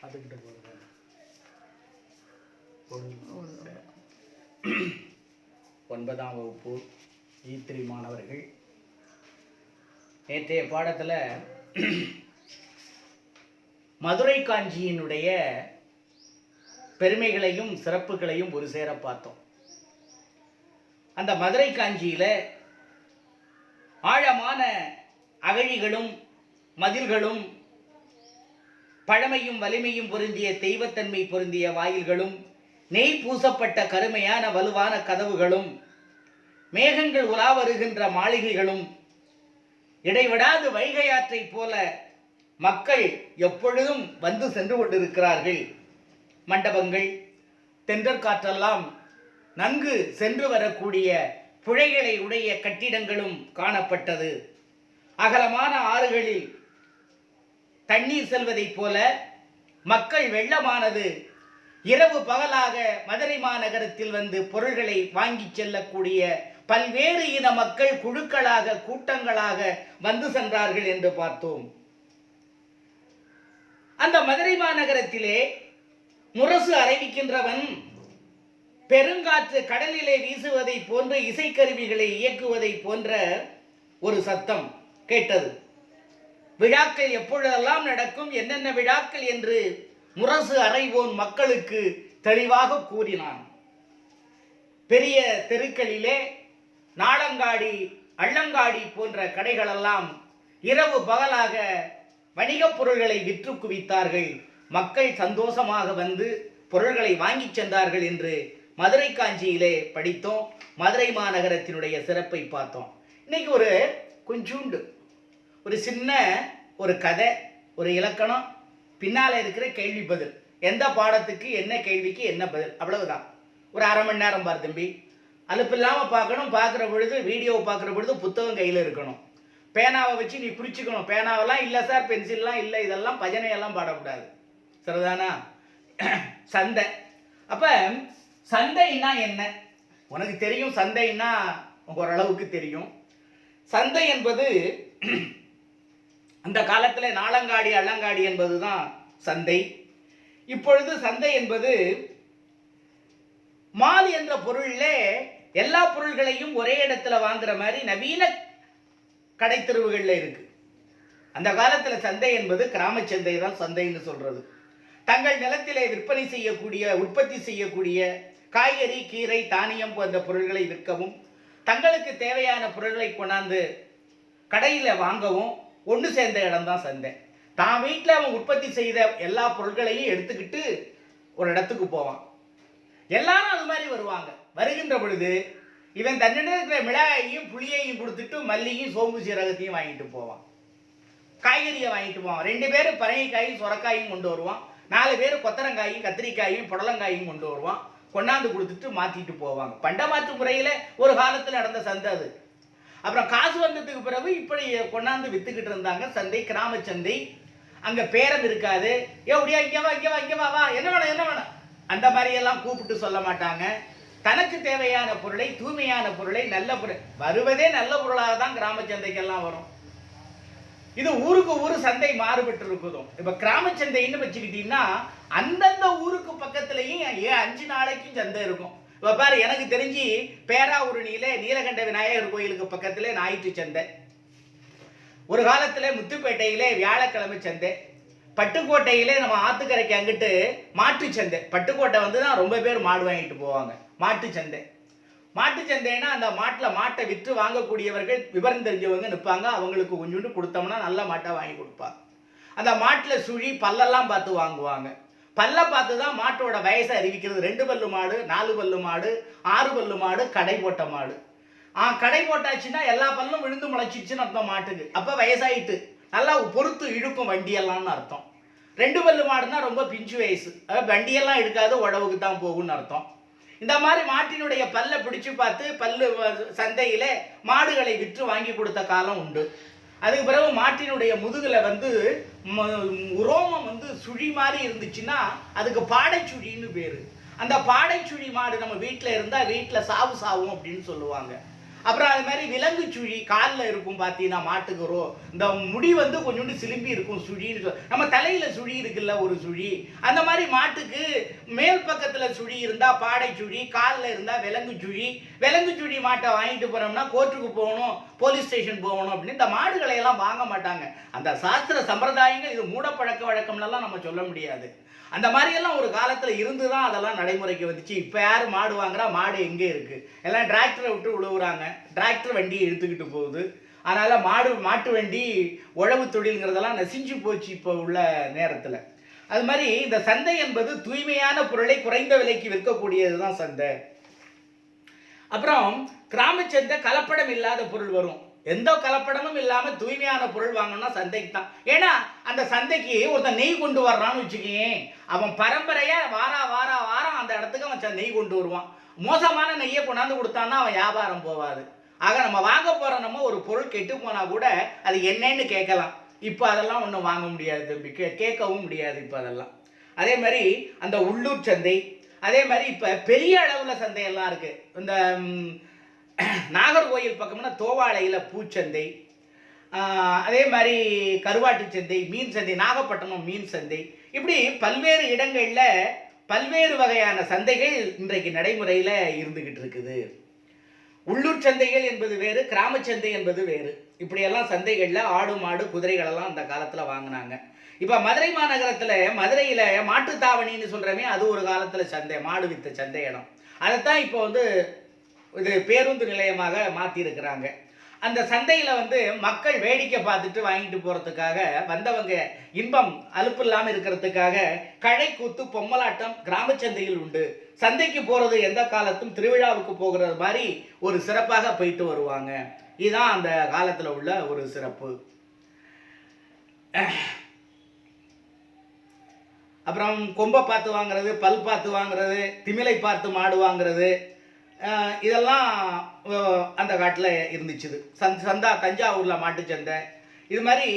அதுக்கிட்ட போகிறது 9ஆம் வகுப்பு E3 மாணவர்கள் நேற்றைய பாடத்தில் மதுரை காஞ்சியினுடைய பெருமைகளையும் சிறப்புகளையும் ஒரு சேர பார்த்தோம். அந்த மதுரை காஞ்சியில் ஆழமான அகழிகளும் மதில்களும் பழமையும் வலிமையும் பொருந்திய தெய்வத்தன்மை பொருந்திய வாயில்களும் நெய் பூசப்பட்ட கருமையான வலுவான கதவுகளும் மேகங்கள் உலா வருகின்ற மாளிகைகளும் இடைவிடாது வைகை ஆற்றை போல மக்கள் எப்பொழுதும் வந்து சென்று கொண்டிருக்கிறார்கள். மண்டபங்கள் தென்றற்காற்றெல்லாம் நன்கு சென்று வரக்கூடிய புழைகளை உடைய கட்டிடங்களும் காணப்பட்டது. அகலமான ஆறுகளில் தண்ணீர் செல்வதைப் போல மக்கள் வெள்ளமானது இரவு பகலாக மதுரை மாநகரத்தில் வந்து பொருள்களை வாங்கி செல்லக்கூடிய பல்வேறு இன மக்கள் குழுக்களாக கூட்டங்களாக வந்து சென்றார்கள் என்று பார்த்தோம். அந்த மதுரை மாநகரத்திலே முரசு அறிவிக்கின்றவன் பெருங்காற்று கடலிலே வீசுவதை போன்ற இசைக்கருவிகளை இயக்குவதை போன்ற ஒரு சத்தம் கேட்டது. விழாக்கள் எப்பொழுதெல்லாம் நடக்கும், என்னென்ன விழாக்கள் என்று முரசு அறைவோன் மக்களுக்கு தெளிவாக கூறினான். பெரிய தெருக்களிலே நாளங்காடி அள்ளங்காடி போன்ற கடைகளெல்லாம் இரவு பகலாக வணிகப் பொருள்களை விற்று குவித்தார்கள். மக்கள் சந்தோஷமாக வந்து பொருள்களை வாங்கி சென்றார்கள் என்று மதுரை காஞ்சியிலே படித்தோம். மதுரை மாநகரத்தினுடைய சிறப்பை பார்த்தோம். இன்னைக்கு ஒரு கொஞ்சூண்டு ஒரு சின்ன ஒரு கதை, ஒரு இலக்கணம், பின்னால் இருக்கிற கேள்வி பதில், எந்த பாடத்துக்கு என்ன கேள்விக்கு என்ன பதில், அவ்வளவுதான். ஒரு அரை மணி நேரம் பார் தம்பி, அலுப்பு இல்லாமல் பார்க்கணும். பார்க்குற பொழுது வீடியோவை பார்க்குற பொழுது புத்தகம் கையில் இருக்கணும். பேனாவை வச்சு நீ குறிச்சிக்கணும். பேனாவெல்லாம் இல்லை சார், பென்சில்லாம் இல்லை, இதெல்லாம் பஜனையெல்லாம் பாடக்கூடாது. சரிதானா? சந்தை. அப்போ சந்தைன்னா என்ன உனக்கு தெரியும். சந்தைன்னா ஓரளவுக்கு தெரியும். சந்தை என்பது அந்த காலத்தில் நாளங்காடி அள்ளங்காடி என்பது தான் சந்தை. இப்பொழுது சந்தை என்பது மால் என்ற பொருளில் எல்லா பொருள்களையும் ஒரே இடத்துல வாங்குற மாதிரி நவீன கடை தெருவுகளில் இருக்கு. அந்த காலத்தில் சந்தை என்பது கிராம சந்தை தான் சந்தைன்னு சொல்றது. தங்கள் நிலத்திலே விற்பனை செய்யக்கூடிய, உற்பத்தி செய்யக்கூடிய காய்கறி, கீரை, தானியம் போன்ற பொருள்களை விற்கவும், தங்களுக்கு தேவையான பொருள்களை கொண்டாந்து கடையில் வாங்கவும் ஒன்று சேர்ந்த இடம் தான் சந்தை. தான் வீட்டில் அவன் உற்பத்தி செய்த எல்லா பொருட்களையும் எடுத்துக்கிட்டு ஒரு இடத்துக்கு போவான். எல்லாரும் அது மாதிரி வருவாங்க. வருகின்ற பொழுது இவன் தன்னிடம் இருக்கிற மிளகாயையும் புளியையும் கொடுத்துட்டு மல்லியும் சோம்பு சீரகத்தையும் வாங்கிட்டு போவான். காய்கறியை வாங்கிட்டு போவான். 2 பேர் பரங்கிக்காயும் சுரக்காயும் கொண்டு வருவான். 4 பேர் கொத்தரங்காயும் கத்திரிக்காயும் புடலங்காயும் கொண்டு வருவான். கொண்டாந்து கொடுத்துட்டு மாற்றிட்டு போவாங்க. பண்டமாற்று முறையில் ஒரு காலத்தில் நடந்த சந்தை அது. அப்புறம் காசு வந்ததுக்கு பிறகு இப்படி கொண்டாந்து வித்துக்கிட்டு இருந்தாங்க. சந்தை, கிராம சந்தை. அங்கே பேரம் இருக்காது. எப்படியா இங்கே வா இங்கே வா இங்கே வா வா, என்ன வேணும் என்ன வேணும், அந்த மாதிரியெல்லாம் கூப்பிட்டு சொல்ல மாட்டாங்க. தனக்கு தேவையான பொருளை, தூய்மையான பொருளை, நல்ல பொருள், வருவதே நல்ல பொருளாக தான் கிராம சந்தைக்கெல்லாம் வரும். இது ஊருக்கு ஊர் சந்தை மாறுபட்டு இருக்குதும். இப்போ கிராம சந்தைன்னு வச்சுக்கிட்டீங்கன்னா அந்தந்த ஊருக்கு பக்கத்துலையும் 5 நாளைக்கும் சந்தை இருக்கும். இப்போ பாரு, எனக்கு தெரிஞ்சு பேராவூரணியில நீலகண்ட விநாயகர் கோயிலுக்கு பக்கத்துல ஞாயிற்று சந்தை, ஒரு காலத்துல முத்துப்பேட்டையிலே வியாழக்கிழமை சந்தை, பட்டுக்கோட்டையிலே நம்ம ஆத்துக்கரைக்கு அங்கிட்டு மாட்டு சந்தை. பட்டுக்கோட்டை வந்து தான் ரொம்ப பேர் மாடு வாங்கிட்டு போவாங்க. மாட்டு சந்தை. மாட்டு சந்தைன்னா அந்த மாட்டை விற்று வாங்கக்கூடியவர்கள் விவரம் தெரிஞ்சவங்க நிற்பாங்க. அவங்களுக்கு கொஞ்சோண்டு கொடுத்தோம்னா நல்ல மாட்டை வாங்கி கொடுப்பாங்க. அந்த மாட்டில் சுழி பல்லெல்லாம் பார்த்து வாங்குவாங்க. பல்ல பார்த்து தான் மாட்டோட வயசை அறிவிக்கிறது. 2 பல்லு மாடு, 4 பல்லு மாடு, 6 பல்லு மாடு, கடை போட்ட மாடு. கடை போட்டாச்சுன்னா எல்லா பல்லும் விழுந்து முளைச்சிடுச்சுன்னு அர்த்தம் மாட்டுக்கு. அப்போ வயசாயிட்டு நல்லா பொறுத்து இழுக்கும் வண்டியெல்லாம்னு அர்த்தம். 2 பல்லு மாடுனா ரொம்ப பிஞ்சு வயசு, வண்டியெல்லாம் இழுக்காது, உழவுக்கு தான் போகும்னு அர்த்தம். இந்த மாதிரி மாட்டினுடைய பல்லை பிடிச்சு பார்த்து பல்லு சந்தையில மாடுகளை விற்று வாங்கி கொடுத்த காலம் உண்டு. அதுக்கு பிறகு மாட்டினுடைய முதுகுல வந்து உரோமம் வந்து சுழி மாதிரி இருந்துச்சுன்னா அதுக்கு பாடைச்சுழின்னு பேரு. அந்த பாடைச்சுழி மாடு நம்ம வீட்டில் இருந்தால் வீட்டில் சாவும் அப்படின்னு சொல்லுவாங்க. அப்புறம் அது மாதிரி விலங்கு சுழி காலில் இருக்கும் பார்த்தீங்கன்னா மாட்டுக்கு இந்த முடி வந்து கொஞ்சோண்டு சிலும்பி இருக்கும் சுழின்னு நம்ம தலையில் சுழி இருக்குல்ல ஒரு சுழி, அந்த மாதிரி மாட்டுக்கு மேல் பக்கத்தில் சுழி இருந்தால் பாடை சுழி, காலில் இருந்தால் விலங்கு சுழி. விலங்கு சுழி மாட்டை வாங்கிட்டு போகிறோம்னா கோர்ட்டுக்கு போகணும், போலீஸ் ஸ்டேஷன் போகணும் அப்படின்னு இந்த மாடுகளை எல்லாம் வாங்க மாட்டாங்க. அந்த சாஸ்திர சம்பிரதாயங்கள் இது மூடப்பழக்க வழக்கம்லாம் நம்ம சொல்ல முடியாது. அந்த மாதிரியெல்லாம் ஒரு காலத்தில் இருந்து தான் அதெல்லாம் நடைமுறைக்கு வந்துச்சு. இப்போ யார் மாடு வாங்குறா? மாடு எங்கே இருக்குது? எல்லாம் டிராக்டரை விட்டு உழுவுறாங்க, டிராக்டர் வண்டியை இழுத்துக்கிட்டு போகுது. அதனால் மாட்டு வண்டி உழவு தொழில்ங்கிறதெல்லாம் நசிஞ்சு போச்சு இப்போ உள்ள நேரத்தில். அது மாதிரி இந்த சந்தை என்பது தூய்மையான பொருளை குறைந்த விலைக்கு விற்கக்கூடியது தான் சந்தை. அப்புறம் கிராம சந்தை கலப்படம் இல்லாத பொருள் வரும். எந்த கலப்படமும் இல்லாமல் தூய்மையான பொருள் வாங்கணும்னா சந்தைக்கு தான். ஏன்னா அந்த சந்தைக்கு ஒருத்தன் நெய் கொண்டு வர்றான்னு வச்சுக்கேன், அவன் பரம்பரையாக வாரம் அந்த இடத்துக்கு அவன் நெய் கொண்டு வருவான். மோசமான நெய்யை கொண்டாந்து கொடுத்தான்னா அவன் வியாபாரம் போவாது. ஆக நம்ம வாங்க போகிற நம்ம ஒரு பொருள் கெட்டு போனால் கூட அது என்னன்னு கேட்கலாம். இப்போ அதெல்லாம் ஒன்றும் வாங்க முடியாது தம்பி, கேட்கவும் முடியாது இப்போ அதெல்லாம். அதே மாதிரி அந்த உள்ளூர் சந்தை, அதே மாதிரி இப்போ பெரிய அளவில் சந்தையெல்லாம் இருக்குது. இந்த நாகர்கோயில் பக்கம்னா தோவாளையில் பூச்சந்தை, அதே மாதிரி கருவாட்டு சந்தை, மீன் சந்தை, நாகப்பட்டினம் மீன் சந்தை, இப்படி பல்வேறு இடங்களில் பல்வேறு வகையான சந்தைகள் இன்றைக்கு நடைமுறையில் இருந்துக்கிட்டு இருக்குது. உள்ளூர் சந்தைகள் என்பது வேறு, கிராம சந்தை என்பது வேறு. இப்படியெல்லாம் சந்தைகளில் ஆடு மாடு குதிரைகளெல்லாம் அந்த காலத்தில் வாங்கினாங்க. இப்போ மதுரை மாநகரத்தில் மதுரையில் மாட்டுத்தாவணின்னு சொல்கிறமே அது ஒரு காலத்தில் சந்தை, மாடு வித்த சந்தை இடம். அதைத்தான் இப்போ வந்து இது பேருந்து நிலையமாக மாற்றிருக்கிறாங்க. அந்த சந்தையில் மக்கள் வேடிக்கை பார்த்துட்டு வாங்கிட்டு போகிறதுக்காக வந்தவங்க இன்பம் அலுப்பு இல்லாமல் இருக்கிறதுக்காக கழை கூத்து பொம்மலாட்டம் கிராம சந்தையில் உண்டு. சந்தைக்கு போகிறது எந்த காலத்தும் திருவிழாவுக்கு போகிறது மாதிரி ஒரு சிறப்பாக போயிட்டு வருவாங்க. இதுதான் அந்த காலத்தில் உள்ள ஒரு சிறப்பு. அப்புறம் கொம்பை பார்த்து வாங்குறது, பல் பார்த்து வாங்குறது, திமிலை பார்த்து மாடு வாங்குறது, இதெல்லாம் அந்த காட்டில் இருந்துச்சு. சந்தா தஞ்சாவூரில் மாட்டுச்சந்தை, இது மாதிரி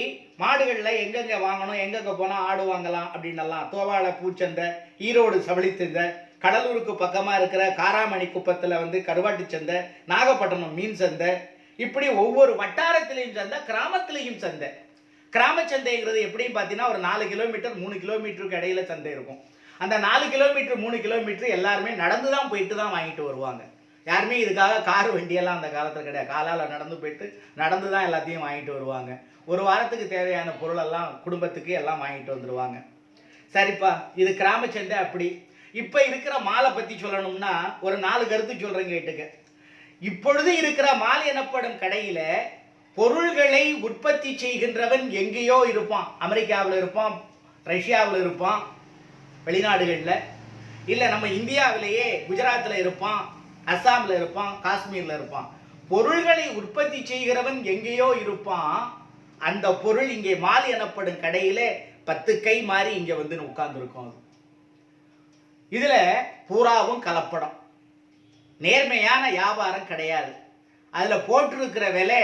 மாடுகளில் எங்கெங்கே வாங்கணும், எங்கெங்கே போனால் ஆடு வாங்கலாம் அப்படின்னலாம். தோவாளை பூச்சந்தை, ஈரோடு சவளிச்சந்தை, கடலூருக்கு பக்கமாக இருக்கிற காராமணி குப்பத்தில் கருவாட்டு சந்தை, நாகப்பட்டினம் மீன் சந்தை, இப்படி ஒவ்வொரு வட்டாரத்திலையும் சந்தை, கிராமத்திலையும் சந்தை. கிராம சந்தைங்கிறது எப்படின்னு பார்த்தீங்கன்னா ஒரு 4 கிலோமீட்டர் 3 கிலோமீட்டருக்கு இடையில சந்தை இருக்கும். அந்த 4 கிலோமீட்டர் 3 கிலோமீட்டர் எல்லாருமே நடந்து தான் போயிட்டு தான் வாங்கிட்டு வருவாங்க. யாருமே இதுக்காக கார் வண்டியெல்லாம் அந்த காலத்தில் கிடையாது. காலால் நடந்து போயிட்டு நடந்து தான் எல்லாத்தையும் வாங்கிட்டு வருவாங்க. ஒரு வாரத்துக்கு தேவையான பொருளெல்லாம் குடும்பத்துக்கு எல்லாம் வாங்கிட்டு வந்துடுவாங்க. சரிப்பா, இது கிராம சந்தை. அப்படி இப்போ இருக்கிற மாலை பற்றி சொல்லணும்னா ஒரு 4 கருத்து சொல்கிறேங்க, கேட்டுக்க. இப்பொழுது இருக்கிற மால் எனப்படும் கடையில் பொருள்களை உற்பத்தி செய்கின்றவன் எங்கேயோ இருப்பான். அமெரிக்காவில் இருப்பான், ரஷ்யாவில் இருப்பான், வெளிநாடுகளில், இல்லை நம்ம இந்தியாவிலேயே குஜராத்தில் இருப்பான், அஸ்ஸாமில் இருப்பான், காஷ்மீரில் இருப்பான். பொருள்களை உற்பத்தி செய்கிறவன் எங்கேயோ இருப்பான். அந்த பொருள் இங்கே மால் எனப்படும் கடையில் 10 கை மாறி இங்கே உட்கார்ந்துருக்கும். இதில் பூராவும் கலப்படம், நேர்மையான வியாபாரம் கிடையாது. அதில் போட்டிருக்கிற விலை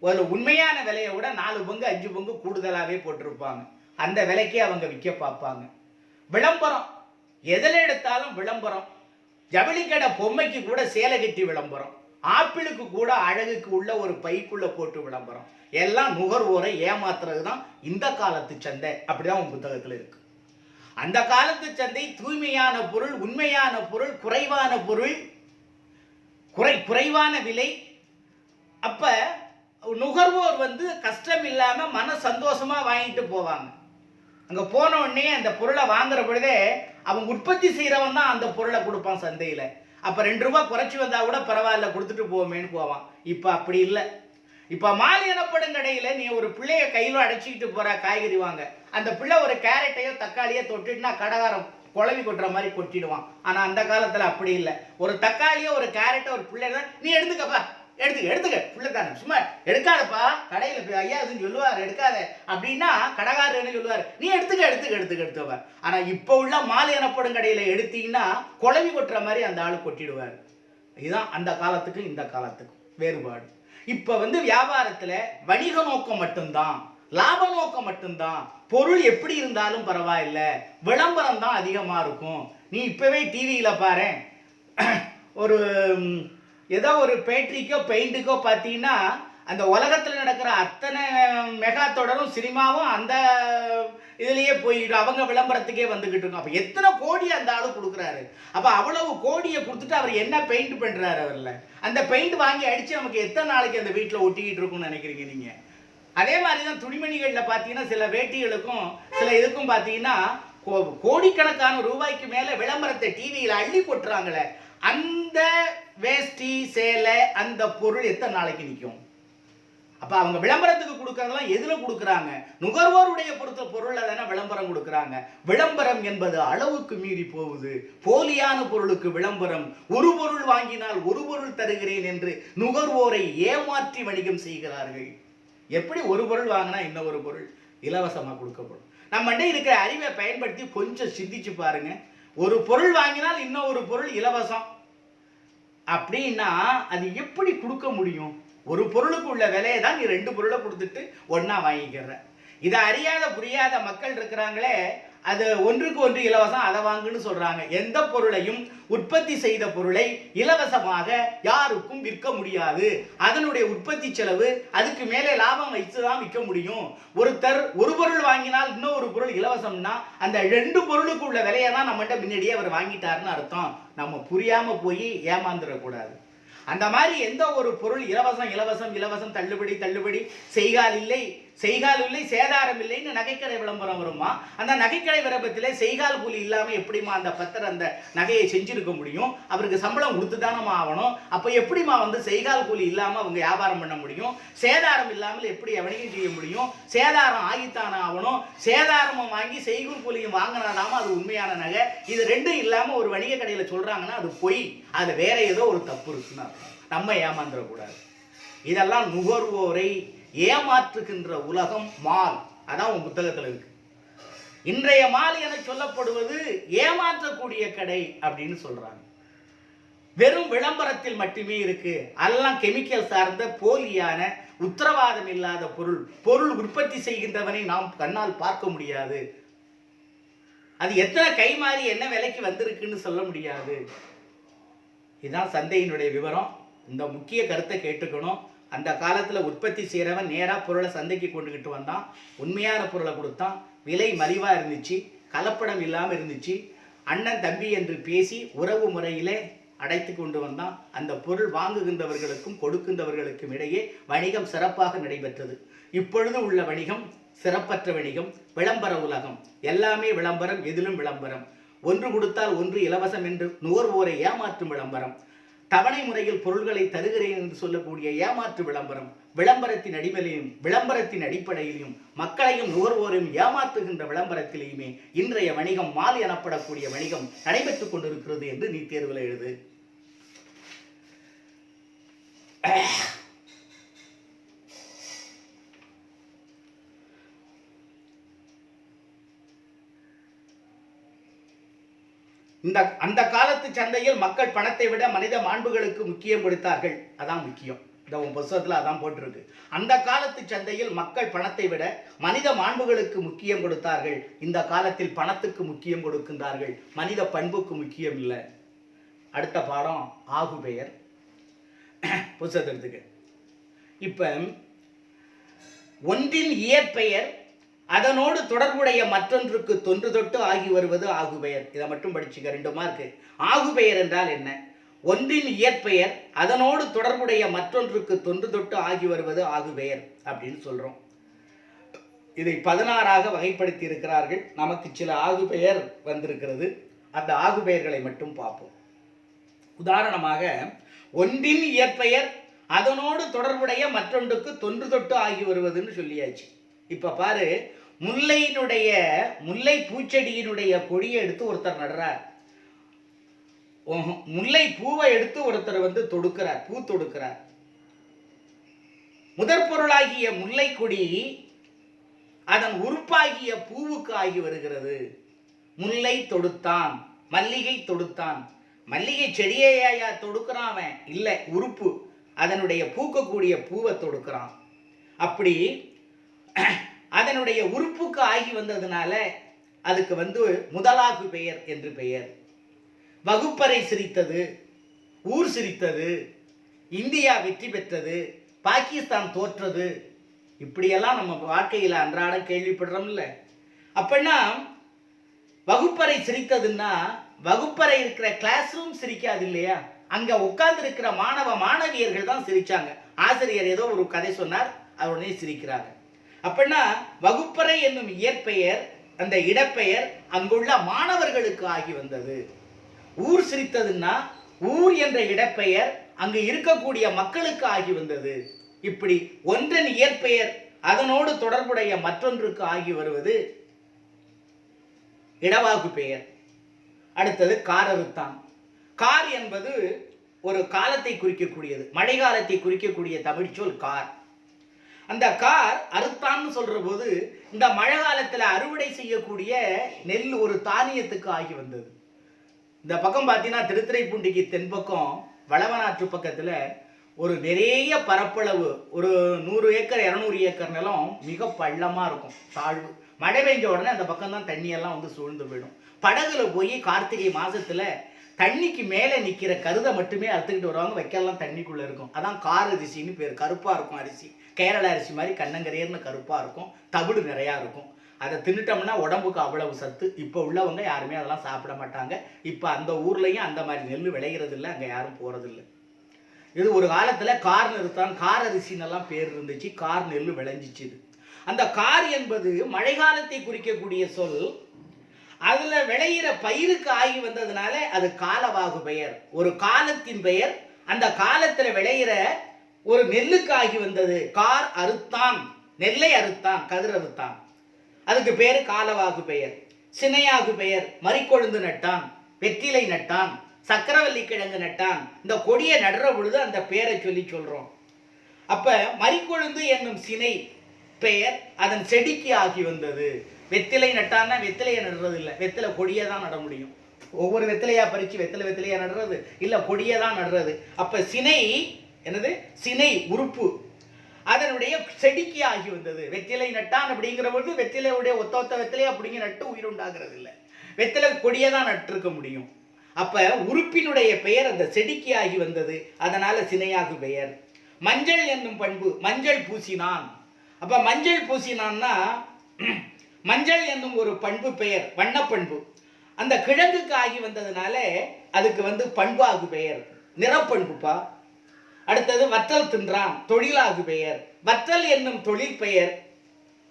ஒரு உண்மையான விலையை விட 4 பங்கு 5 பங்கு கூடுதலாகவே போட்டிருப்பாங்க. அந்த விலைக்கே அவங்க விற்க பார்ப்பாங்க. விளம்பரம், எதில் எடுத்தாலும் விளம்பரம். ஜவுளிக்கடை பொம்மைக்கு கூட சேலை கட்டி விளம்பரம், ஆப்பிளுக்கு கூட அழகுக்கு உள்ள ஒரு பைக்குள்ள போட்டு விளம்பரம். எல்லாம் நுகர்வோரை ஏமாத்துறது தான் இந்த காலத்து சந்தை. அப்படிதான் உன் புத்தகத்தில் இருக்கு. அந்த காலத்து சந்தை தூய்மையான பொருள், உண்மையான பொருள், குறைவான பொருள், குறைவான விலை. அப்ப நுகர்வோர் கஷ்டம் இல்லாம மன சந்தோஷமா வாங்கிட்டு போவாங்க. அங்க போன உடனே அந்த பொருளை வாங்குற பொழுதே அவன் உற்பத்தி செய்யறவன் தான் அந்த பொருளை கொடுப்பான் சந்தையில. அப்ப 2 ரூபாய் குறைச்சி வந்தா கூட பரவாயில்ல, கொடுத்துட்டு போவோமேன்னு போவான். இப்ப அப்படி இல்லை. இப்ப மால் எனப்படும் கடையில நீ ஒரு பிள்ளைய கையில அடைச்சிக்கிட்டு போற காய்கறி வாங்க, அந்த பிள்ளை ஒரு கேரட்டையோ தக்காளியோ தொட்டுட்டுனா கடகாரம் குழவி கொட்டுற மாதிரி கொட்டிடுவான். ஆனா அந்த காலத்துல அப்படி இல்லை. ஒரு தக்காளியோ ஒரு கேரட்டோ ஒரு பிள்ளை நீ எடுத்துக்கப்பா, எடுத்துக்க பிள்ளை தானே, சும்மா எடுக்காதப்பா, கடையில் ஐயா சொல்லுவார் எடுக்காத அப்படின்னா கடைக்காரர் என்ன சொல்லுவார், நீ எடுத்துக்க. ஆனா இப்போ உள்ள மால் எனப்படும் கடையில எடுத்தீங்கன்னா குழவி கொட்டுற மாதிரி அந்த ஆளு கொட்டிடுவார். இதுதான் அந்த காலத்துக்கும் இந்த காலத்துக்கும் வேறுபாடு. இப்ப வியாபாரத்துல வணிக நோக்கம் மட்டும்தான், லாப நோக்கம் மட்டும்தான். பொருள் எப்படி இருந்தாலும் பரவாயில்ல, விளம்பரம் தான் அதிகமா இருக்கும். நீ இப்பவே டிவியில பாரு, ஒரு ஏதோ ஒரு பேட்டரிக்கோ பெயிண்ட்டுக்கோ பார்த்தீங்கன்னா அந்த உலகத்தில் நடக்கிற அத்தனை மெகா தொடரும் சினிமாவும் அந்த இதுலேயே போயிடும், அவங்க விளம்பரத்துக்கே வந்துக்கிட்டு இருக்கும். அப்போ எத்தனை கோடி அந்த ஆளு கொடுக்குறாரு. அப்போ அவ்வளவு கோடியை கொடுத்துட்டு அவர் என்ன பெயிண்ட் பண்ணுறாரு அவரில்? அந்த பெயிண்ட் வாங்கி அடித்து நமக்கு எத்தனை நாளைக்கு அந்த வீட்டில் ஒட்டிக்கிட்டு இருக்கும்னு நினைக்கிறீங்க நீங்கள்? அதே மாதிரி தான் துணிமணிகளில் பார்த்தீங்கன்னா சில வேட்டிகளுக்கும் சில இதுக்கும் பார்த்தீங்கன்னா கோடிக்கணக்கான ரூபாய்க்கு மேலே விளம்பரத்தை டிவியில் அள்ளி கொட்டுறாங்களே, அந்த வேஷ்டி சேலை அந்த பொருள் எத்தனை நாளைக்கு நிற்கும்? அப்போ அவங்க விளம்பரத்துக்கு கொடுக்கறதெல்லாம் எதில் கொடுக்குறாங்க? நுகர்வோருடைய பொருளில் தானே விளம்பரம் கொடுக்குறாங்க. விளம்பரம் என்பது அளவுக்கு மீறி போகுது. போலியான பொருளுக்கு விளம்பரம். ஒரு பொருள் வாங்கினால் ஒரு பொருள் தருகிறேன் என்று நுகர்வோரை ஏமாற்றி வணிகம் செய்கிறார்கள். எப்படி ஒரு பொருள் வாங்கினா இன்னொரு பொருள் இலவசமாக கொடுக்கப்படும்? நம்மகிட்ட இருக்கிற அறிவை பயன்படுத்தி கொஞ்சம் சிந்திச்சு பாருங்க. ஒரு பொருள் வாங்கினால் இன்னொரு பொருள் இலவசம் அப்படின்னா அது எப்படி கொடுக்க முடியும்? ஒரு பொருளுக்கு உள்ள விலையை தான் நீ ரெண்டு பொருளை கொடுத்துட்டு ஒன்னா வாங்கிக்கிற. இதை அறியாத புரியாத மக்கள் இருக்கிறாங்களே, அது ஒன்றுக்கு ஒன்று இலவசம், அதை வாங்குன்னு சொல்றாங்க. எந்த பொருளையும் உற்பத்தி செய்த பொருளை இலவசமாக யாருக்கும் விற்க முடியாது. அதனுடைய உற்பத்தி செலவு அதுக்கு மேலே லாபம் வைத்துதான் விற்க முடியும். ஒருத்தர் ஒரு பொருள் வாங்கினால் இன்னொரு பொருள் இலவசம்னா அந்த ரெண்டு பொருளுக்கு உள்ள விலையை தான் நம்மகிட்ட முன்னாடியே அவர் வாங்கிட்டாருன்னு அர்த்தம். நம்ம புரியாம போய் ஏமாந்துடக்கூடாது. அந்த மாதிரி எந்த ஒரு பொருள் இலவசம் இலவசம் இலவசம், தள்ளுபடி தள்ளுபடி, செய்கால் இல்லை செய்கால் இல்லை சேதாரம் இல்லைன்னு நகைக்கடை விளம்பரம் வருமா? அந்த நகைக்கடை விளம்பரத்திலே செய்கால் கூலி இல்லாமல் எப்படிமா அந்த பத்தர் அந்த நகையை செஞ்சிருக்க முடியும்? அவருக்கு சம்பளம் கொடுத்து தானமா ஆகணும். அப்போ எப்படிமா செய்கால் கூலி இல்லாமல் அவங்க வியாபாரம் பண்ண முடியும்? சேதாரம் இல்லாமல் எப்படி வணிகம் செய்ய முடியும்? சேதாரம் ஆகித்தானே ஆகணும். சேதாரமும் வாங்கி செய்கூல் கூலியும் வாங்கினாதாம அது உண்மையான நகை. இது ரெண்டும் இல்லாமல் ஒரு வணிக கடையில் சொல்றாங்கன்னா அது பொய். அது வேற ஏதோ ஒரு தப்பு இருக்குன்னா நம்ம ஏமாந்துடக்கூடாது. இதெல்லாம் நுகர்வோரை ஏமாற்றுகின்ற உலகம் மால். அதான் உன் புத்தகத்தில் இருக்கு. இன்றைய மால் என சொல்லப்படுவது ஏமாற்றக்கூடிய கடை அப்படின்னு சொல்றாங்க. வெறும் விளம்பரத்தில் மட்டுமே இருக்கு. அதெல்லாம் கெமிக்கல் சார்ந்த போலியான உத்தரவாதம் இல்லாத பொருள் உற்பத்தி செய்கின்றவனை நாம் கண்ணால் பார்க்க முடியாது. அது எத்தனை கை மாறி என்ன விலைக்கு வந்திருக்குன்னு சொல்ல முடியாது. இதுதான் சந்தையினுடைய விவரம். இந்த முக்கிய கருத்தை கேட்டுக்கணும். அந்த காலத்தில் உற்பத்தி செய்கிறவன் நேராக பொருளை சந்தைக்கு கொண்டுக்கிட்டு வந்தான். உண்மையான பொருளை கொடுத்தான். விலை மலிவாக இருந்துச்சு, கலப்படம் இல்லாமல் இருந்துச்சு. அண்ணன் தம்பி என்று பேசி உறவு முறையிலே அடைத்து கொண்டு வந்தான். அந்த பொருள் வாங்குகின்றவர்களுக்கும் கொடுக்கின்றவர்களுக்கும் இடையே வணிகம் சிறப்பாக நடைபெற்றது. இப்பொழுது உள்ள வணிகம் சிறப்பற்ற வணிகம், விளம்பர உலகம். எல்லாமே விளம்பரம், எதிலும் விளம்பரம். ஒன்று கொடுத்தால் ஒன்று இலவசம் என்று நுகர்வோரை ஏமாற்றும் விளம்பரம். தவணை முறையில் பொருள்களை தருகிறேன் என்று சொல்லக்கூடிய ஏமாற்று விளம்பரம். விளம்பரத்தின் அடிப்படையிலும் மக்களையும் நுகர்வோரையும் ஏமாற்றுகின்ற விளம்பரத்திலேயுமே இன்றைய வணிகம் மால் எனப்படக்கூடிய வணிகம் நடைபெற்றுக் கொண்டிருக்கிறது என்று நீ தேர்வில் எழுது. அந்த காலத்து சந்தையில் மக்கள் பணத்தை விட மனித மாண்புகளுக்கு முக்கியம் கொடுத்தார்கள். அதான் முக்கியம். இந்த புத்தகத்தில் அதான் போட்டிருக்கு. அந்த காலத்து சந்தையில் மக்கள் பணத்தை விட மனித மாண்புகளுக்கு முக்கியம் கொடுத்தார்கள். இந்த காலத்தில் பணத்துக்கு முக்கியம் கொடுக்கின்றார்கள், மனித பண்புக்கு முக்கியம் இல்லை. அடுத்த பாடம் ஆகு பெயர் புத்தகத்துக்கு. இப்ப ஒன்றின் இயற்பெயர் அதனோடு தொடர்புடைய மற்றொன்றுக்கு தொன்று தொட்டு ஆகி வருவது ஆகுபெயர். இதை மட்டும் படிச்சுக்க, 2 மார்க்கு. ஆகுபெயர் என்றால் என்ன? ஒன்றின் இயற்பெயர் அதனோடு தொடர்புடைய மற்றொன்றுக்கு தொன்று தொட்டு ஆகி வருவது ஆகுபெயர் அப்படின்னு சொல்றோம். இதை 16ஆக வகைப்படுத்தி இருக்கிறார்கள். நமக்கு சில ஆகுபெயர் வந்திருக்கிறது. அந்த ஆகுபெயர்களை மட்டும் பார்ப்போம். உதாரணமாக, ஒன்றின் இயற்பெயர் அதனோடு தொடர்புடைய மற்றொன்றுக்கு தொன்று தொட்டு ஆகி வருவதுன்னு சொல்லியாச்சு. இப்ப பாரு, முல்லை பூச்செடியினுடைய கொடியை எடுத்து ஒருத்தர் நடுறார். முல்லை பூவை எடுத்து ஒருத்தர் தொடுக்கிறார், பூ தொடுக்கிறார். முதற் பொருளாகிய முல்லை கொடி அதன் உறுப்பாகிய பூவுக்கு ஆகி வருகிறது. முல்லை தொடுத்தான், மல்லிகை தொடுத்தான். மல்லிகை செடியையா தொடுக்கிறான் அவன்? இல்லை, உறுப்பு, அதனுடைய பூக்கக்கூடிய பூவை தொடுக்கிறான். அப்படி அதனுடைய உறுப்புக்கு ஆகி வந்ததுனால அதுக்கு முதலாகு பெயர் என்று பெயர். வகுப்பறை சிரித்தது, ஊர் சிரித்தது, இந்தியா வெற்றி பெற்றது, பாகிஸ்தான் தோற்றது, இப்படியெல்லாம் நம்ம வாழ்க்கையில் அன்றாடம் கேள்விப்படுறோம்ல. அப்படின்னா வகுப்பறை சிரித்ததுன்னா வகுப்பறை இருக்கிற கிளாஸ் ரூம் சிரிக்காது இல்லையா? அங்க உட்கார்ந்து இருக்கிற மாணவ மாணவியர்கள் தான் சிரிச்சாங்க. ஆசிரியர் ஏதோ ஒரு கதை சொன்னார், உடனே சிரிக்கிறாங்க. அப்படின்னா வகுப்பறை என்னும் இயற்பெயர், அந்த இடப்பெயர் அங்குள்ள மாணவர்களுக்கு ஆகி வந்தது. ஊர் சிரித்ததுன்னா ஊர் என்ற இடப்பெயர் அங்கு இருக்கக்கூடிய மக்களுக்கு ஆகி வந்தது. இப்படி ஒன்றன் இயற்பெயர் அதனோடு தொடர்புடைய மற்றொன்றுக்கு ஆகி வருவது இடவாகு பெயர். அடுத்தது காரறுத்தான். கார் என்பது ஒரு காலத்தை குறிக்கக்கூடியது, மழை காலத்தை குறிக்கக்கூடிய தமிழ் சொல் கார். அந்த கார் அறுத்தான்னு சொல்ற போது இந்த மழை காலத்தில் அறுவடை செய்யக்கூடிய நெல் ஒரு தானியத்துக்கு ஆகி வந்தது. இந்த பக்கம் பார்த்தீங்கன்னா திருத்துறைப்பூண்டிக்கு தென்பக்கம் வளவனாற்று பக்கத்தில் ஒரு நிறைய பரப்பளவு, ஒரு 100 ஏக்கர் 200 ஏக்கர் நிலம் மிக பள்ளமாக இருக்கும், தாழ்வு. மழை பெஞ்ச உடனே அந்த பக்கம் தான் தண்ணியெல்லாம் வந்து சூழ்ந்து போயிடும். படகுல போய் கார்த்திகை மாதத்தில் தண்ணிக்கு மேலே நிற்கிற கருதை மட்டுமே அறுத்துக்கிட்டு வருவாங்க, வைக்கலாம் தண்ணிக்குள்ளே இருக்கும். அதான் கார் அரிசின்னு பேர். கருப்பாக இருக்கும் அரிசி, கேரள அரிசி மாதிரி கண்ணங்கரையர்னு கருப்பாக இருக்கும், தவிடு நிறையா இருக்கும். அதை தின்னுட்டோம்னா உடம்புக்கு அவ்வளவு சத்து. இப்போ உள்ளவங்க யாருமே அதெல்லாம் சாப்பிட மாட்டாங்க. இப்போ அந்த ஊர்லேயும் அந்த மாதிரி நெல் விளைகிறது இல்லை, அங்கே யாரும் போகிறதில்லை. இது ஒரு காலத்தில் கார் நிறுத்தான், கார் அரிசின்னெல்லாம் பேர் இருந்துச்சு, கார் நெல் விளைஞ்சிச்சு. அந்த கார் என்பது மழை காலத்தை குறிக்கக்கூடிய சொல். அதுல விளையிற பயிருக்கு ஆகி வந்ததுனால அது காலவாகு பெயர், ஒரு காலத்தின் பெயர். அந்த காலத்துல விளையிற ஒரு நெல்லுக்கு ஆகி வந்தது. கார் அறுத்தான், நெல்லை அறுத்தான், கதிர் அறுத்தான், அதுக்கு பேரு காலவாகு பெயர். சினையாகு பெயர், மறிக்கொழுந்து நட்டான், வெற்றிலை நட்டான், சக்கரவள்ளி கிழங்கு நட்டான். இந்த கொடியை நடுற பொழுது அந்த பெயரை சொல்லி சொல்றோம். அப்ப மறிக்கொழுந்து என்னும் சினை பெயர் அதன் செடிக்கு ஆகி வந்தது. வெத்திலை நட்டான்னா வெத்திலையை நடுறது இல்லை, வெத்திலை கொடியை தான் நட முடியும். ஒவ்வொரு வெத்திலையா பறிச்சு வெத்திலையா நடுறது இல்லை, கொடியை தான் நடுறது. அப்ப சினை என்னது? சினை உறுப்பு அதனுடைய செடிக்கு ஆகி வந்தது. வெத்திலை நட்டான் அப்படிங்கிற பொழுது வெத்திலையுடைய ஒத்த வெத்திலையை அப்படிங்க நட்டு உயிர் உண்டாகிறது இல்லை, வெத்திலை கொடியை தான் நட்டிருக்க முடியும். அப்ப உறுப்பினுடைய பெயர் அந்த செடிக்கு ஆகி வந்தது, அதனால சினையாகு பெயர். மஞ்சள் என்னும் பண்பு, மஞ்சள் பூசினான். அப்ப மஞ்சள் பூசினான்னா மஞ்சள் என்னும் ஒரு பண்பு பெயர், வண்ணப்பண்பு. அந்த கிழங்குக்கு ஆகி வந்ததுனால அதுக்கு வந்து பண்பாகு பெயர், நிறப்பண்புப்பா. அடுத்தது வற்றல் தின்றான், தொழிலாகு பெயர். வற்றல் என்னும் தொழில் பெயர்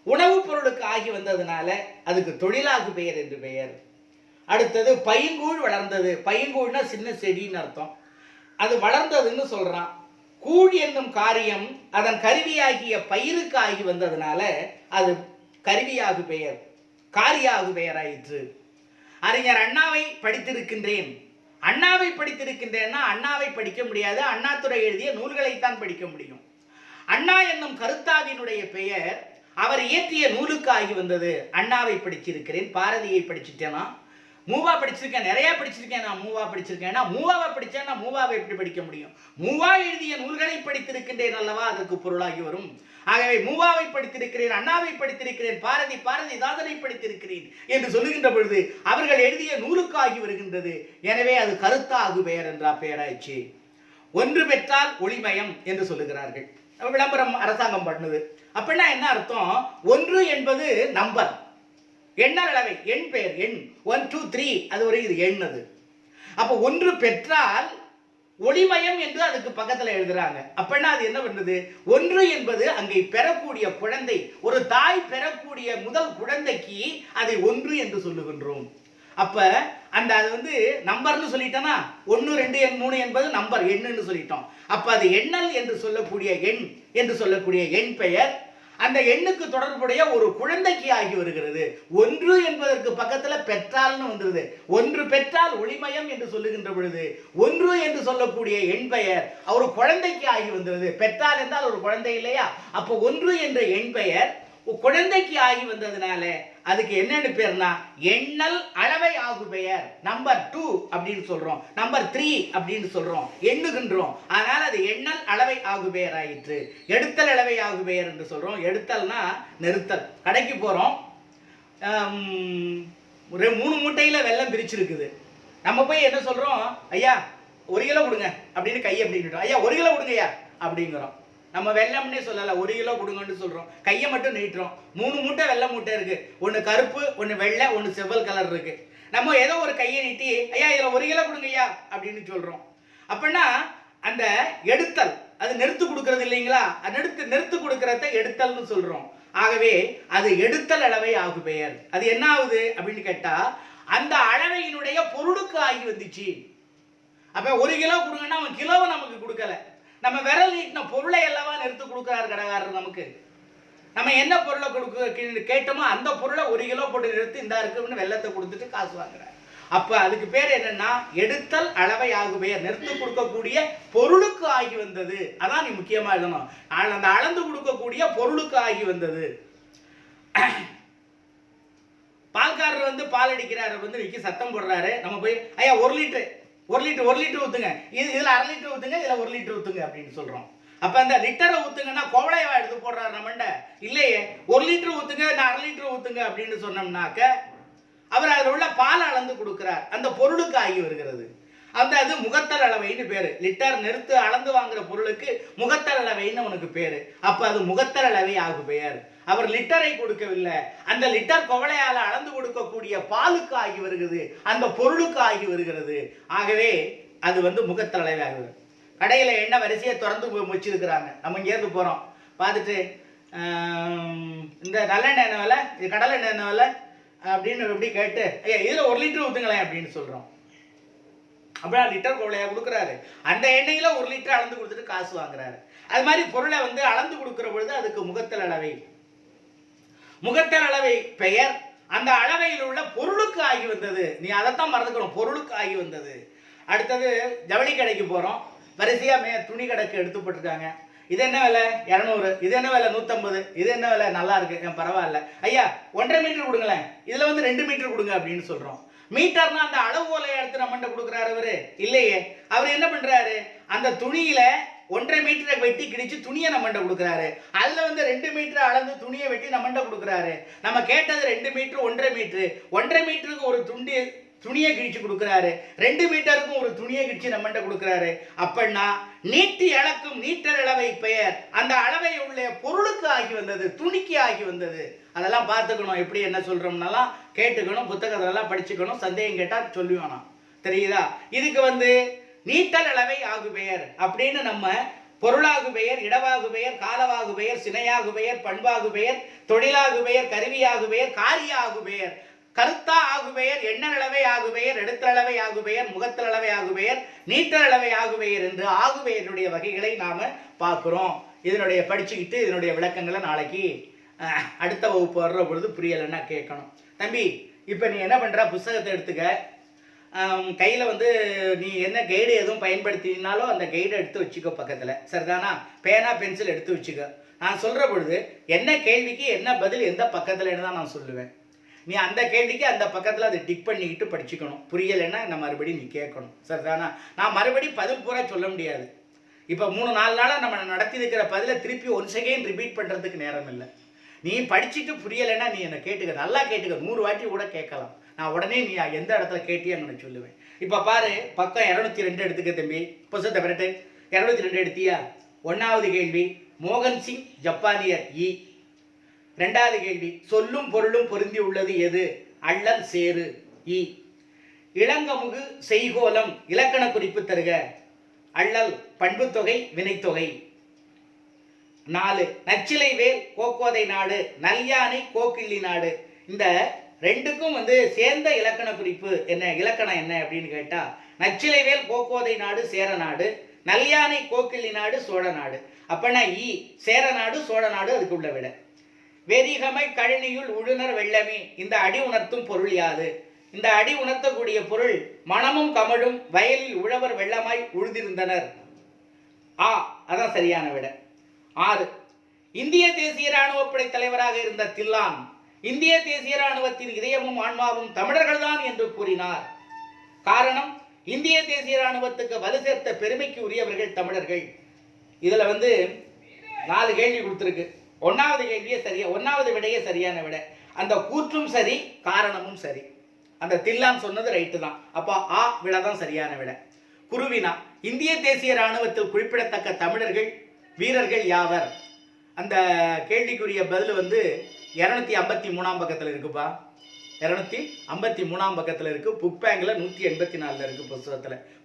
உணவுப் பொருளுக்கு ஆகி வந்ததுனால அதுக்கு தொழிலாகு பெயர் என்று பெயர். அடுத்தது பைங்கூழ் வளர்ந்தது. பைங்கூழ்னா சின்ன செடின்னு அர்த்தம். அது வளர்ந்ததுன்னு சொல்றான். கூழ் என்னும் காரியம் அதன் கருவியாகிய பயிருக்கு ஆகி வந்ததுனால அது கருவியாகு பெயர், காரியாகு பெயராயிற்று. அறிஞர் அண்ணாவை படித்திருக்கின்றேன். அண்ணாவை படித்திருக்கின்றேன்னா அண்ணாவை படிக்க முடியாது, அண்ணாதுரை எழுதிய நூல்களைத்தான் படிக்க முடியும். அண்ணா என்னும் கருத்தாவினுடைய பெயர் அவர் இயற்றிய நூலுக்கு ஆகி வந்தது. அண்ணாவை படிச்சிருக்கிறேன், பாரதியை படிச்சுட்டேனா, மூவா படிச்சிருக்கேன், நிறைய படிச்சிருக்கேன். நான் மூவா படிச்சிருக்கேன்னா மூவாவை படிச்சேன்னா மூவாவை எப்படி படிக்க முடியும்? மூவா எழுதிய நூல்களை படித்திருக்கின்றேன் அல்லவா, அதற்கு பொருளாகி வரும். ஆகவே மூவாவை படித்திருக்கிறேன், அண்ணாவை படித்திருக்கிறேன், பாரதிதாசனை படித்திருக்கிறேன் என்று சொல்லுகின்ற பொழுது அவர்கள் எழுதிய நூலுக்கு ஆகி வருகின்றது. எனவே அது கருத்தாகு பெயர் என்றா பெயராயிற்று. ஒன்று பெற்றால் ஒளிமயம் என்று சொல்லுகிறார்கள். விளம்பரம் அரசாங்கம் பண்ணுது. அப்படின்னா என்ன அர்த்தம்? ஒன்று என்பது நம்பர், எண்ணல் அளவை, எண் பெயர், எண் 1 2 3 அது ஒரு இது எண். அது அப்போ ஒன்று பெற்றால் ஒளிமயம் என்று அதுக்கு பக்கத்தில் எழுதுறாங்க. அப்படின்னா அது என்ன பண்ணுது? ஒன்று என்பது அங்கே பெறக்கூடிய குழந்தை, ஒரு தாய் பெறக்கூடிய முதல் குழந்தைக்கு அதை ஒன்று என்று சொல்லுகின்றோம். அப்ப அந்த அது வந்து நம்பர்னு சொல்லிட்டோம்னா 1 2 3 என்பது நம்பர், எண்ணுன்னு சொல்லிட்டோம். அப்ப அது எண்ணல் என்று சொல்லக்கூடிய எண் என்று சொல்லக்கூடிய எண் பெயர் அந்த எண்ணுக்கு தொடர்புடைய ஒரு குழந்தைக்கு ஆகி வருகிறது. ஒன்று என்பதற்கு பக்கத்துல பெற்றால்னு வந்துருது. ஒன்று பெற்றால் ஒளிமயம் என்று சொல்லுகின்ற பொழுது ஒன்று என்று சொல்லக்கூடிய எண் பெயர் ஒரு குழந்தைக்கு ஆகி வந்துருது. பெற்றால் என்றால் ஒரு குழந்தை இல்லையா? அப்போ ஒன்று என்ற எண் பெயர் குழந்தைக்கு ஆகி வந்ததுனால அதுக்கு என்னன்னு பேர்னா எண்ணல் அளவை ஆகு பெயர். நம்பர் 2 அப்படின்னு சொல்றோம், நம்பர் 3 அப்படின்னு சொல்றோம், எண்ணுகின்றோம். அதனால அது எண்ணல் அளவை ஆகு பெயர் ஆயிற்று. எடுத்தல் அளவை ஆகு பெயர் என்று சொல்றோம். எடுத்தல்னா நிறுத்தல். கடைக்கு போறோம், 3 மூட்டையில வெல்லம் பிரிச்சிருக்குது. நம்ம போய் என்ன சொல்றோம்? ஐயா 1 கிலோ கொடுங்க அப்படின்னு கையை அப்படின்னு ஐயா 1 கிலோ கொடுங்கய்யா அப்படிங்கிறோம். நம்ம வெள்ளம்னே சொல்லலை, 1 கிலோ கொடுங்கன்னு சொல்கிறோம். கையை மட்டும் நீட்டுறோம். 3 மூட்டை வெள்ளை மூட்டை இருக்குது, ஒன்று கருப்பு, ஒன்று வெள்ளை, ஒன்று செவ்வல் கலர் இருக்குது. நம்ம ஏதோ ஒரு கையை நீட்டி ஐயா இதில் 1 கிலோ கொடுங்கய்யா அப்படின்னு சொல்கிறோம். அப்படின்னா அந்த எடுத்தல் அது நிறுத்து கொடுக்கறது இல்லைங்களா? நிறுத்து கொடுக்கறத எடுத்தல்னு சொல்கிறோம். ஆகவே அது எடுத்தல் அளவை ஆகு பெயர். அது என்ன ஆகுது அப்படின்னு கேட்டால் அந்த அளவையினுடைய பொருளுக்கு ஆகி வந்துச்சு. அப்போ 1 கிலோ கொடுங்கன்னா அவன் கிலோவை நமக்கு கொடுக்கல, நம்ம விரல் நீட்டின பொருளை எல்லாவா நிறுத்து கொடுக்குறாரு கடைக்காரர் நமக்கு. நம்ம என்ன பொருளை கேட்டோமோ அந்த பொருளை 1 கிலோ போட்டு நிறுத்தி இந்த இருக்குன்னு வெள்ளத்தை கொடுத்துட்டு காசு வாங்குறாரு. அப்போ அதுக்கு பேர் என்னன்னா எடுத்தல் அளவை ஆகு பெயர். நிறுத்து கொடுக்கக்கூடிய பொருளுக்கு ஆகி வந்தது. அதான் நீ முக்கியமாக எழுதணும். அந்த அளந்து கொடுக்கக்கூடிய பொருளுக்கு ஆகி வந்தது. பால்காரர் வந்து பால் அடிக்கிறாரு, வந்து விக்கி சத்தம் போடுறாரு. நம்ம போய் ஐயா 1 லிட்டர் ஊற்றுங்க, இதில் 1/2 லிட்டர் ஊற்றுங்க, இதில் 1 லிட்டர் ஊற்றுங்க அப்படின்னு சொல்கிறோம். அப்போ அந்த லிட்டரை ஊற்றுங்கன்னா கோவளையவா எடுத்து போடுறாரு நம்மண்ட. இல்லையே 1 லிட்டர் ஊற்றுங்க, நான் 1/2 லிட்டர் ஊற்றுங்க அப்படின்னு சொன்னோம்னாக்க அவர் அதில் உள்ள பால் அளந்து கொடுக்கிறார். அந்த பொருளுக்கு ஆகி வருகிறது. அது முகத்தல் அளவைன்னு பேரு. லிட்டர் நிறுத்து அளந்து வாங்குற பொருளுக்கு முகத்தல் அளவைன்னு உனக்கு பேரு. அப்ப அது முகத்தல் அளவை ஆகு பெயர். அவர் லிட்டரை கொடுக்கவில்லை, அந்த லிட்டர் கொவளையால அளந்து கொடுக்கக்கூடிய பாலுக்கு ஆகி வருகிறது, அந்த பொருளுக்கு ஆகி வருகிறது. ஆகவே அது முகத்தல் அளவை ஆகுது. கடையில என்ன வரிசையை திறந்து வச்சிருக்கிறாங்க. நம்ம இங்கேருந்து போறோம், பார்த்துட்டு இந்த நல்லெண்ணெய் என்ன விலை, இது கடலை எண்ணெய் என்ன விலை அப்படின்னு எப்படி கேட்டு ஐயா இதில் 1 லிட்டர் ஊற்றுங்களேன் அப்படின்னு சொல்கிறோம். அப்படியே லிட்டர் கோவளையா கொடுக்குறாரு. அந்த எண்ணெயில் 1 லிட்டர் அளந்து கொடுத்துட்டு காசு வாங்குறாரு. அது மாதிரி பொருளை அளந்து கொடுக்குற பொழுது அதுக்கு முகத்தல் அளவை. முகத்தல் அளவை பெயர் அந்த அளவையில் உள்ள பொருளுக்கு ஆகி வந்தது. நீ அதைத்தான் மறந்துக்கணும், பொருளுக்கு ஆகி வந்தது. அடுத்தது ஜவுளி கடைக்கு போகிறோம், வரிசையாக துணி கடைக்கு எடுத்து போட்டிருக்காங்க. இது என்ன விலை 200, இது என்ன விலை 150, இது என்ன விலை நல்லா இருக்கு பரவாயில்ல ஐயா 1.5 மீட்டர் கொடுங்களேன், இதுல 2 மீட்டர் கொடுங்க அப்படின்னு சொல்றோம். மீட்டர்னா அந்த அளவுகோலை எடுத்து நம்மகிட்ட கொடுக்குறாரு அவரு இல்லையே. அவர் என்ன பண்றாரு, அந்த துணியில 1.5 மீட்டரை வெட்டி கிடிச்சு துணியை நம்மகிட்ட கொடுக்குறாரு. அதுல 2 மீட்டர் அளந்து துணியை வெட்டி நம்மகிட்ட கொடுக்குறாரு. நம்ம கேட்டது 2 மீட்டர் 1.5 மீட்டர், 1.5 மீட்டருக்கு ஒரு துணியை கிழிச்சு கொடுக்குறாரு, 2 மீட்டருக்கும் ஒரு துணியை கிழிச்சு நம்மகிட்ட கொடுக்குறாரு. அப்படின்னா நீட்டி அளக்கும் நீட்டர் அளவை பெயர் அந்த அளவை உள்ள பொருளுக்கு ஆகி வந்தது, துணிக்கு ஆகி வந்தது. அதெல்லாம் பார்த்துக்கணும். எப்படி என்ன சொல்றோம்னாலாம் கேட்டுக்கணும், புத்தகத்தெல்லாம் படிச்சுக்கணும். சந்தேகம் கேட்டால் சொல்லுவானா தெரியுதா? இதுக்கு நீட்டல் அளவை ஆகு பெயர் அப்படின்னு நம்ம பொருளாகு பெயர், இடவாகு பெயர், காலவாகு பெயர், சினையாகு பெயர், பண்பாகு பெயர், தொழிலாகு பெயர், கருவியாகு பெயர், காரியாகு பெயர், கருத்தா ஆகு பெயர், எண்ணளவை ஆகு பெயர், எடுத்தளவை ஆகு பெயர், முகத்தளவை ஆகு பெயர், நீட்டளவை ஆகு பெயர் என்று ஆகு பெயருடைய வகைகளை நாம பார்க்கிறோம். இதனுடைய படிச்சுக்கிட்டு இதனுடைய விளக்கங்களை நாளைக்கு அடுத்த வகுப்பு வர்ற பொழுது புரியலைன்னா கேட்கணும். தம்பி இப்போ நீ என்ன பண்ற, புத்தகத்தை எடுத்துக்க, கையில் நீ என்ன கைடு எதுவும் பயன்படுத்தினாலும் அந்த கைடை எடுத்து வச்சுக்கோ பக்கத்தில், சரிதானா? பேனா பென்சில் எடுத்து வச்சுக்க. நான் சொல்கிற பொழுது என்ன கேள்விக்கு என்ன பதில் எந்த பக்கத்துலன்னு தான் நான் சொல்லுவேன். நீ அந்த கேள்விக்கு அந்த பக்கத்தில் அதை டிக் பண்ணிக்கிட்டு படிச்சுக்கணும். புரியலைன்னா நான் மறுபடியும் நீ கேட்கணும், சரிதானா? நான் மறுபடியும் பதில் பூரா சொல்ல முடியாது. இப்போ 3-4 நாளாக நம்ம நடத்தி இருக்கிற பதிலை திருப்பி 1 செகண்ட் ரிப்பீட் பண்ணுறதுக்கு நேரம் இல்லை. நீ படிச்சுட்டு புரியலைன்னா நீ என்னை கேட்டுக்க, நல்லா கேட்டுக்க, 100 வாட்டி கூட கேட்கலாம். நான் உடனே நீ எந்த இடத்துல கேட்டியான்னு நான் சொல்லுவேன். இப்போ பாரு, பக்கம் 202 எடுத்துக்க தம்பி, புத்தகத்தை பிறட்டு 202 எடுத்தியா? 1வது கேள்வி மோகன் சிங் ஜப்பானியர் இ. 2வது கேள்வி சொல்லும் பொருளும் பொருந்தி உள்ளது எது? அள்ளல் சேரு இ. இளங்கமுகு செய்கோலம் இலக்கண குறிப்பு தருக. அள்ளல் பண்புத்தொகை வினைத்தொகை. 4 நச்சிலை வேல் கோக்கோதை நாடு, நல்யானை கோக்கிள்ளி நாடு. இந்த ரெண்டுக்கும் சேர்ந்த இலக்கண குறிப்பு என்ன, இலக்கணம் என்ன அப்படின்னு கேட்டா, நச்சிலை வேல் கோக்கோதை நாடு சேர நாடு, நல்யானை கோக்கிள்ளி நாடு சோழ நாடு. அப்பனா இ சேர நாடு சோழ நாடு அதுக்கு உள்ள விட. வெறிகமை கழனியுள் உழுனர் வெள்ளமே, இந்த அடி உணர்த்தும் பொருள் யாது? இந்த அடி உணர்த்தக்கூடிய பொருள் மனமும் கமழும் வயலில் உழவர் வெள்ளமாய் உழுதிருந்தனர். ஆ அதான் சரியான விட. 6 இந்திய தேசிய இராணுவப்படை தலைவராக இருந்த தில்லான் இந்திய தேசிய இராணுவத்தின் இதயமும் ஆன்மாவும் தமிழர்கள்தான் என்று கூறினார். காரணம், இந்திய தேசிய இராணுவத்துக்கு வலு சேர்த்த பெருமைக்கு உரியவர்கள் தமிழர்கள். இதுல 4 கேள்வி கொடுத்துருக்கு. 1வது கேள்வியே சரியா, 1வது விடையே சரியான விட. அந்த கூற்றும் சரி, காரணமும் சரி. அந்த தில்லான் சொன்னது ரைட்டு தான். அப்போ ஆ விட தான் சரியான விட. குருவினா இந்திய தேசிய இராணுவத்தில் குறிப்பிடத்தக்க தமிழர்கள் வீரர்கள் யாவர்? அந்த கேள்விக்குரிய பதில் வந்து 253ஆம் பக்கத்தில் இருக்குப்பா. 253ஆம் பக்கத்தில் இருக்கு. புக் பேங்கில் 184 இருக்கு.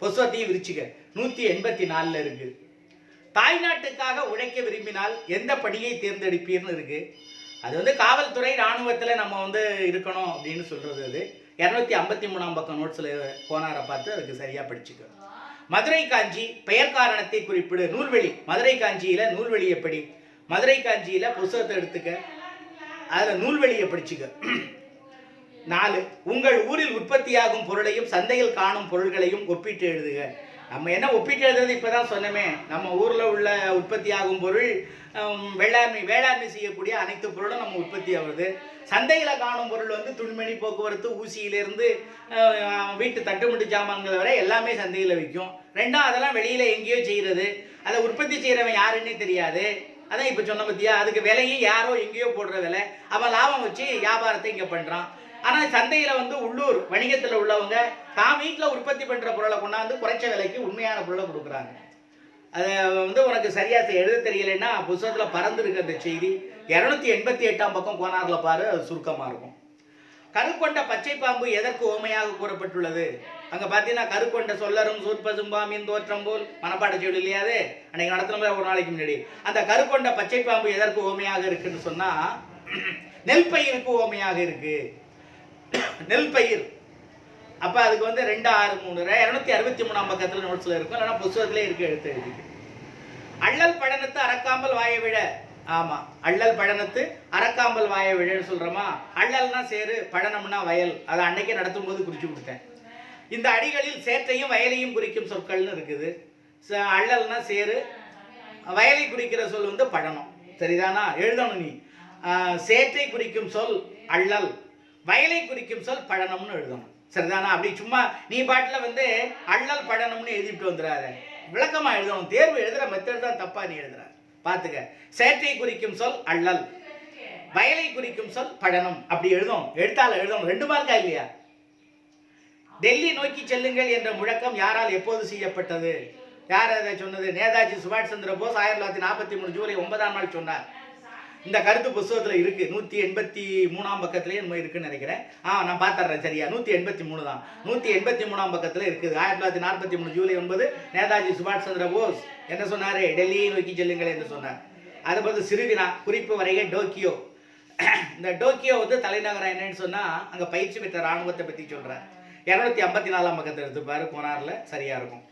புஸ்தகத்தையும் விரிச்சுக்க 184 இருக்கு. தாய்நாட்டுக்காக உழைக்க விரும்பினால் எந்த பணியை தேர்ந்தெடுப்பீர்னு இருக்கு. அது வந்து காவல்துறை இராணுவத்தில் நம்ம வந்து இருக்கணும் அப்படின்னு சொல்றது. அது 253ஆம் பக்கம் நோட்ஸில் கோனாரை பார்த்து அதுக்கு சரியா படிச்சுக்க. மதுரை காஞ்சி பெயர் காரணத்தை குறிப்பிடு. நூல்வெளி மதுரை காஞ்சியில நூல்வெளி எப்படி? மதுரை காஞ்சியில புஸ்தகத்தை எடுத்துக்க, அதுல நூல்வெளியை படிச்சுக்க. 4 உங்கள் ஊரில் உற்பத்தியாகும் பொருளையும் சந்தையில் காணும் பொருள்களையும் ஒப்பிட்டு எழுதுக. நம்ம என்ன ஒப்பிட்டு எழுதுறது? இப்பதான் சொன்னமே, நம்ம ஊர்ல உள்ள உற்பத்தியாகும் பொருள் வேளாண்மை செய்யக்கூடிய அனைத்து பொருளும் நம்ம உற்பத்தி ஆகுது. சந்தையில காணும் பொருள் வந்து துணிமணி, போக்குவரத்து, ஊசியிலிருந்து வீட்டு தட்டுமுட்டு ஜாமான்கள் வரை எல்லாமே சந்தையில் விற்கும். ரெண்டாம் அதெல்லாம் வெளியில எங்கேயோ செய்யறது, அதை உற்பத்தி செய்யறவன் யாருன்னே தெரியாது. அதான் இப்ப சொன்ன பத்தியா, அதுக்கு விலையும் யாரோ எங்கேயோ போடுற விலை, அவன் லாபம் வச்சு வியாபாரத்தை இங்க பண்றான். ஆனா சந்தையில வந்து உள்ளூர் வணிகத்துல உள்ளவங்க தான் வீட்டுல உற்பத்தி பண்ற பொருளை கொண்டாந்து குறைச்ச விலைக்கு உண்மையான பொருளை கொடுக்குறாங்க. அதை வந்து உனக்கு சரியா எழுத தெரியலைன்னா புத்தகத்துல பறந்து இருக்கு அந்த செய்தி. 288ஆம் பக்கம் கோனார்ல பாரு, அது சுருக்கமா இருக்கும். கருக்கொண்ட பச்சை பாம்பு எதற்கு ஓமையாக கூறப்பட்டுள்ளது? அங்க பாத்தீங்கன்னா கருக்கொண்ட சொல்லரும் சூற்பசும்பாமின் தோற்றம் போல் மனப்பாட சொல்லி இல்லையாது அன்னைக்கு நடத்தின ஒரு நாளைக்கு முன்னாடி. அந்த கருக்கொண்ட பச்சை பாம்பு எதற்கு ஓமையாக இருக்குன்னு சொன்னா நெல் பயிருக்கு ஓமையாக இருக்கு. நெல் பயிர். அப்ப அதுக்கு வந்து 2, 6, 3 263ஆம் பக்கத்துல நோட்ஸ்ல இருக்கும், இல்லைன்னா புத்தகத்திலே இருக்கு, எடுத்து எழுதி. அள்ளல் பழனத்து அறக்காமல் வாய விட. ஆமா, அள்ளல் பழனத்து அறக்காமல் வாய விழன்னு சொல்றோமா. அள்ளல்னா சேரு, பழனம்னா வயல். அதை அன்னைக்கே நடத்தும் போது குறிச்சு கொடுத்தேன். இந்த அடிகளில் சேற்றையும் வயலையும் குறிக்கும் சொற்கள்னு இருக்குது. அள்ளல்னா சேரு, வயலை குறிக்கிற சொல் வந்து பழனம். சரிதானா? எழுதணும் நீ. சேற்றை குறிக்கும் சொல் அள்ளல், வயலை குறிக்கும் சொல் பழனம்னு எழுதணும். சரிதானா? அப்படி சும்மா நீ பாட்டில் வந்து அள்ளல் பழனம்னு எழுதிட்டு வந்துடாத, விளக்கமா எழுதணும். தேர்வு எழுதுற மெத்தட் தான் தப்பா நீ எழுதுற. பாத்துக்க. சேற்றை குறிக்கும் சொல் அள்ளல், வயலை குறிக்கும் சொல் பழனம். அப்படி எழுதணும். எழுத்தால எழுதணும். 2 மார்க்கா இல்லையா? டெல்லி நோக்கி செல்லுங்கள் என்ற முழக்கம் யாரால் எப்போது செய்யப்பட்டது? யார் அதை சொன்னது? நேதாஜி சுபாஷ் சந்திர போஸ் 1943 ஜூலை 9ஆம் நாள் சொன்னார். இந்த கருத்து புத்தகத்தில் இருக்கு. 183ஆம் பக்கத்திலே நம்ம இருக்குன்னு நினைக்கிறேன். நான் பார்த்துறேன். சரியா? 183 தான். 183ஆம் பக்கத்தில் இருக்குது. 1943 ஜூலை 9 நேதாஜி சுபாஷ் சந்திர போஸ் என்ன சொன்னாரு? டெல்லியை நோக்கி செல்லுங்கள் என்று சொன்னார். அதை பார்த்து சிறுவினா குறிப்பு வரைக டோக்கியோ. இந்த டோக்கியோ வந்து தலைநகரம் என்னன்னு சொன்னா அங்க பயிற்சி பெற்ற ராணுவத்தை பத்தி சொல்றார். 254ஆம் பக்கத்தில் எடுத்து பாரு, கோனார்ல சரியா இருக்கும்.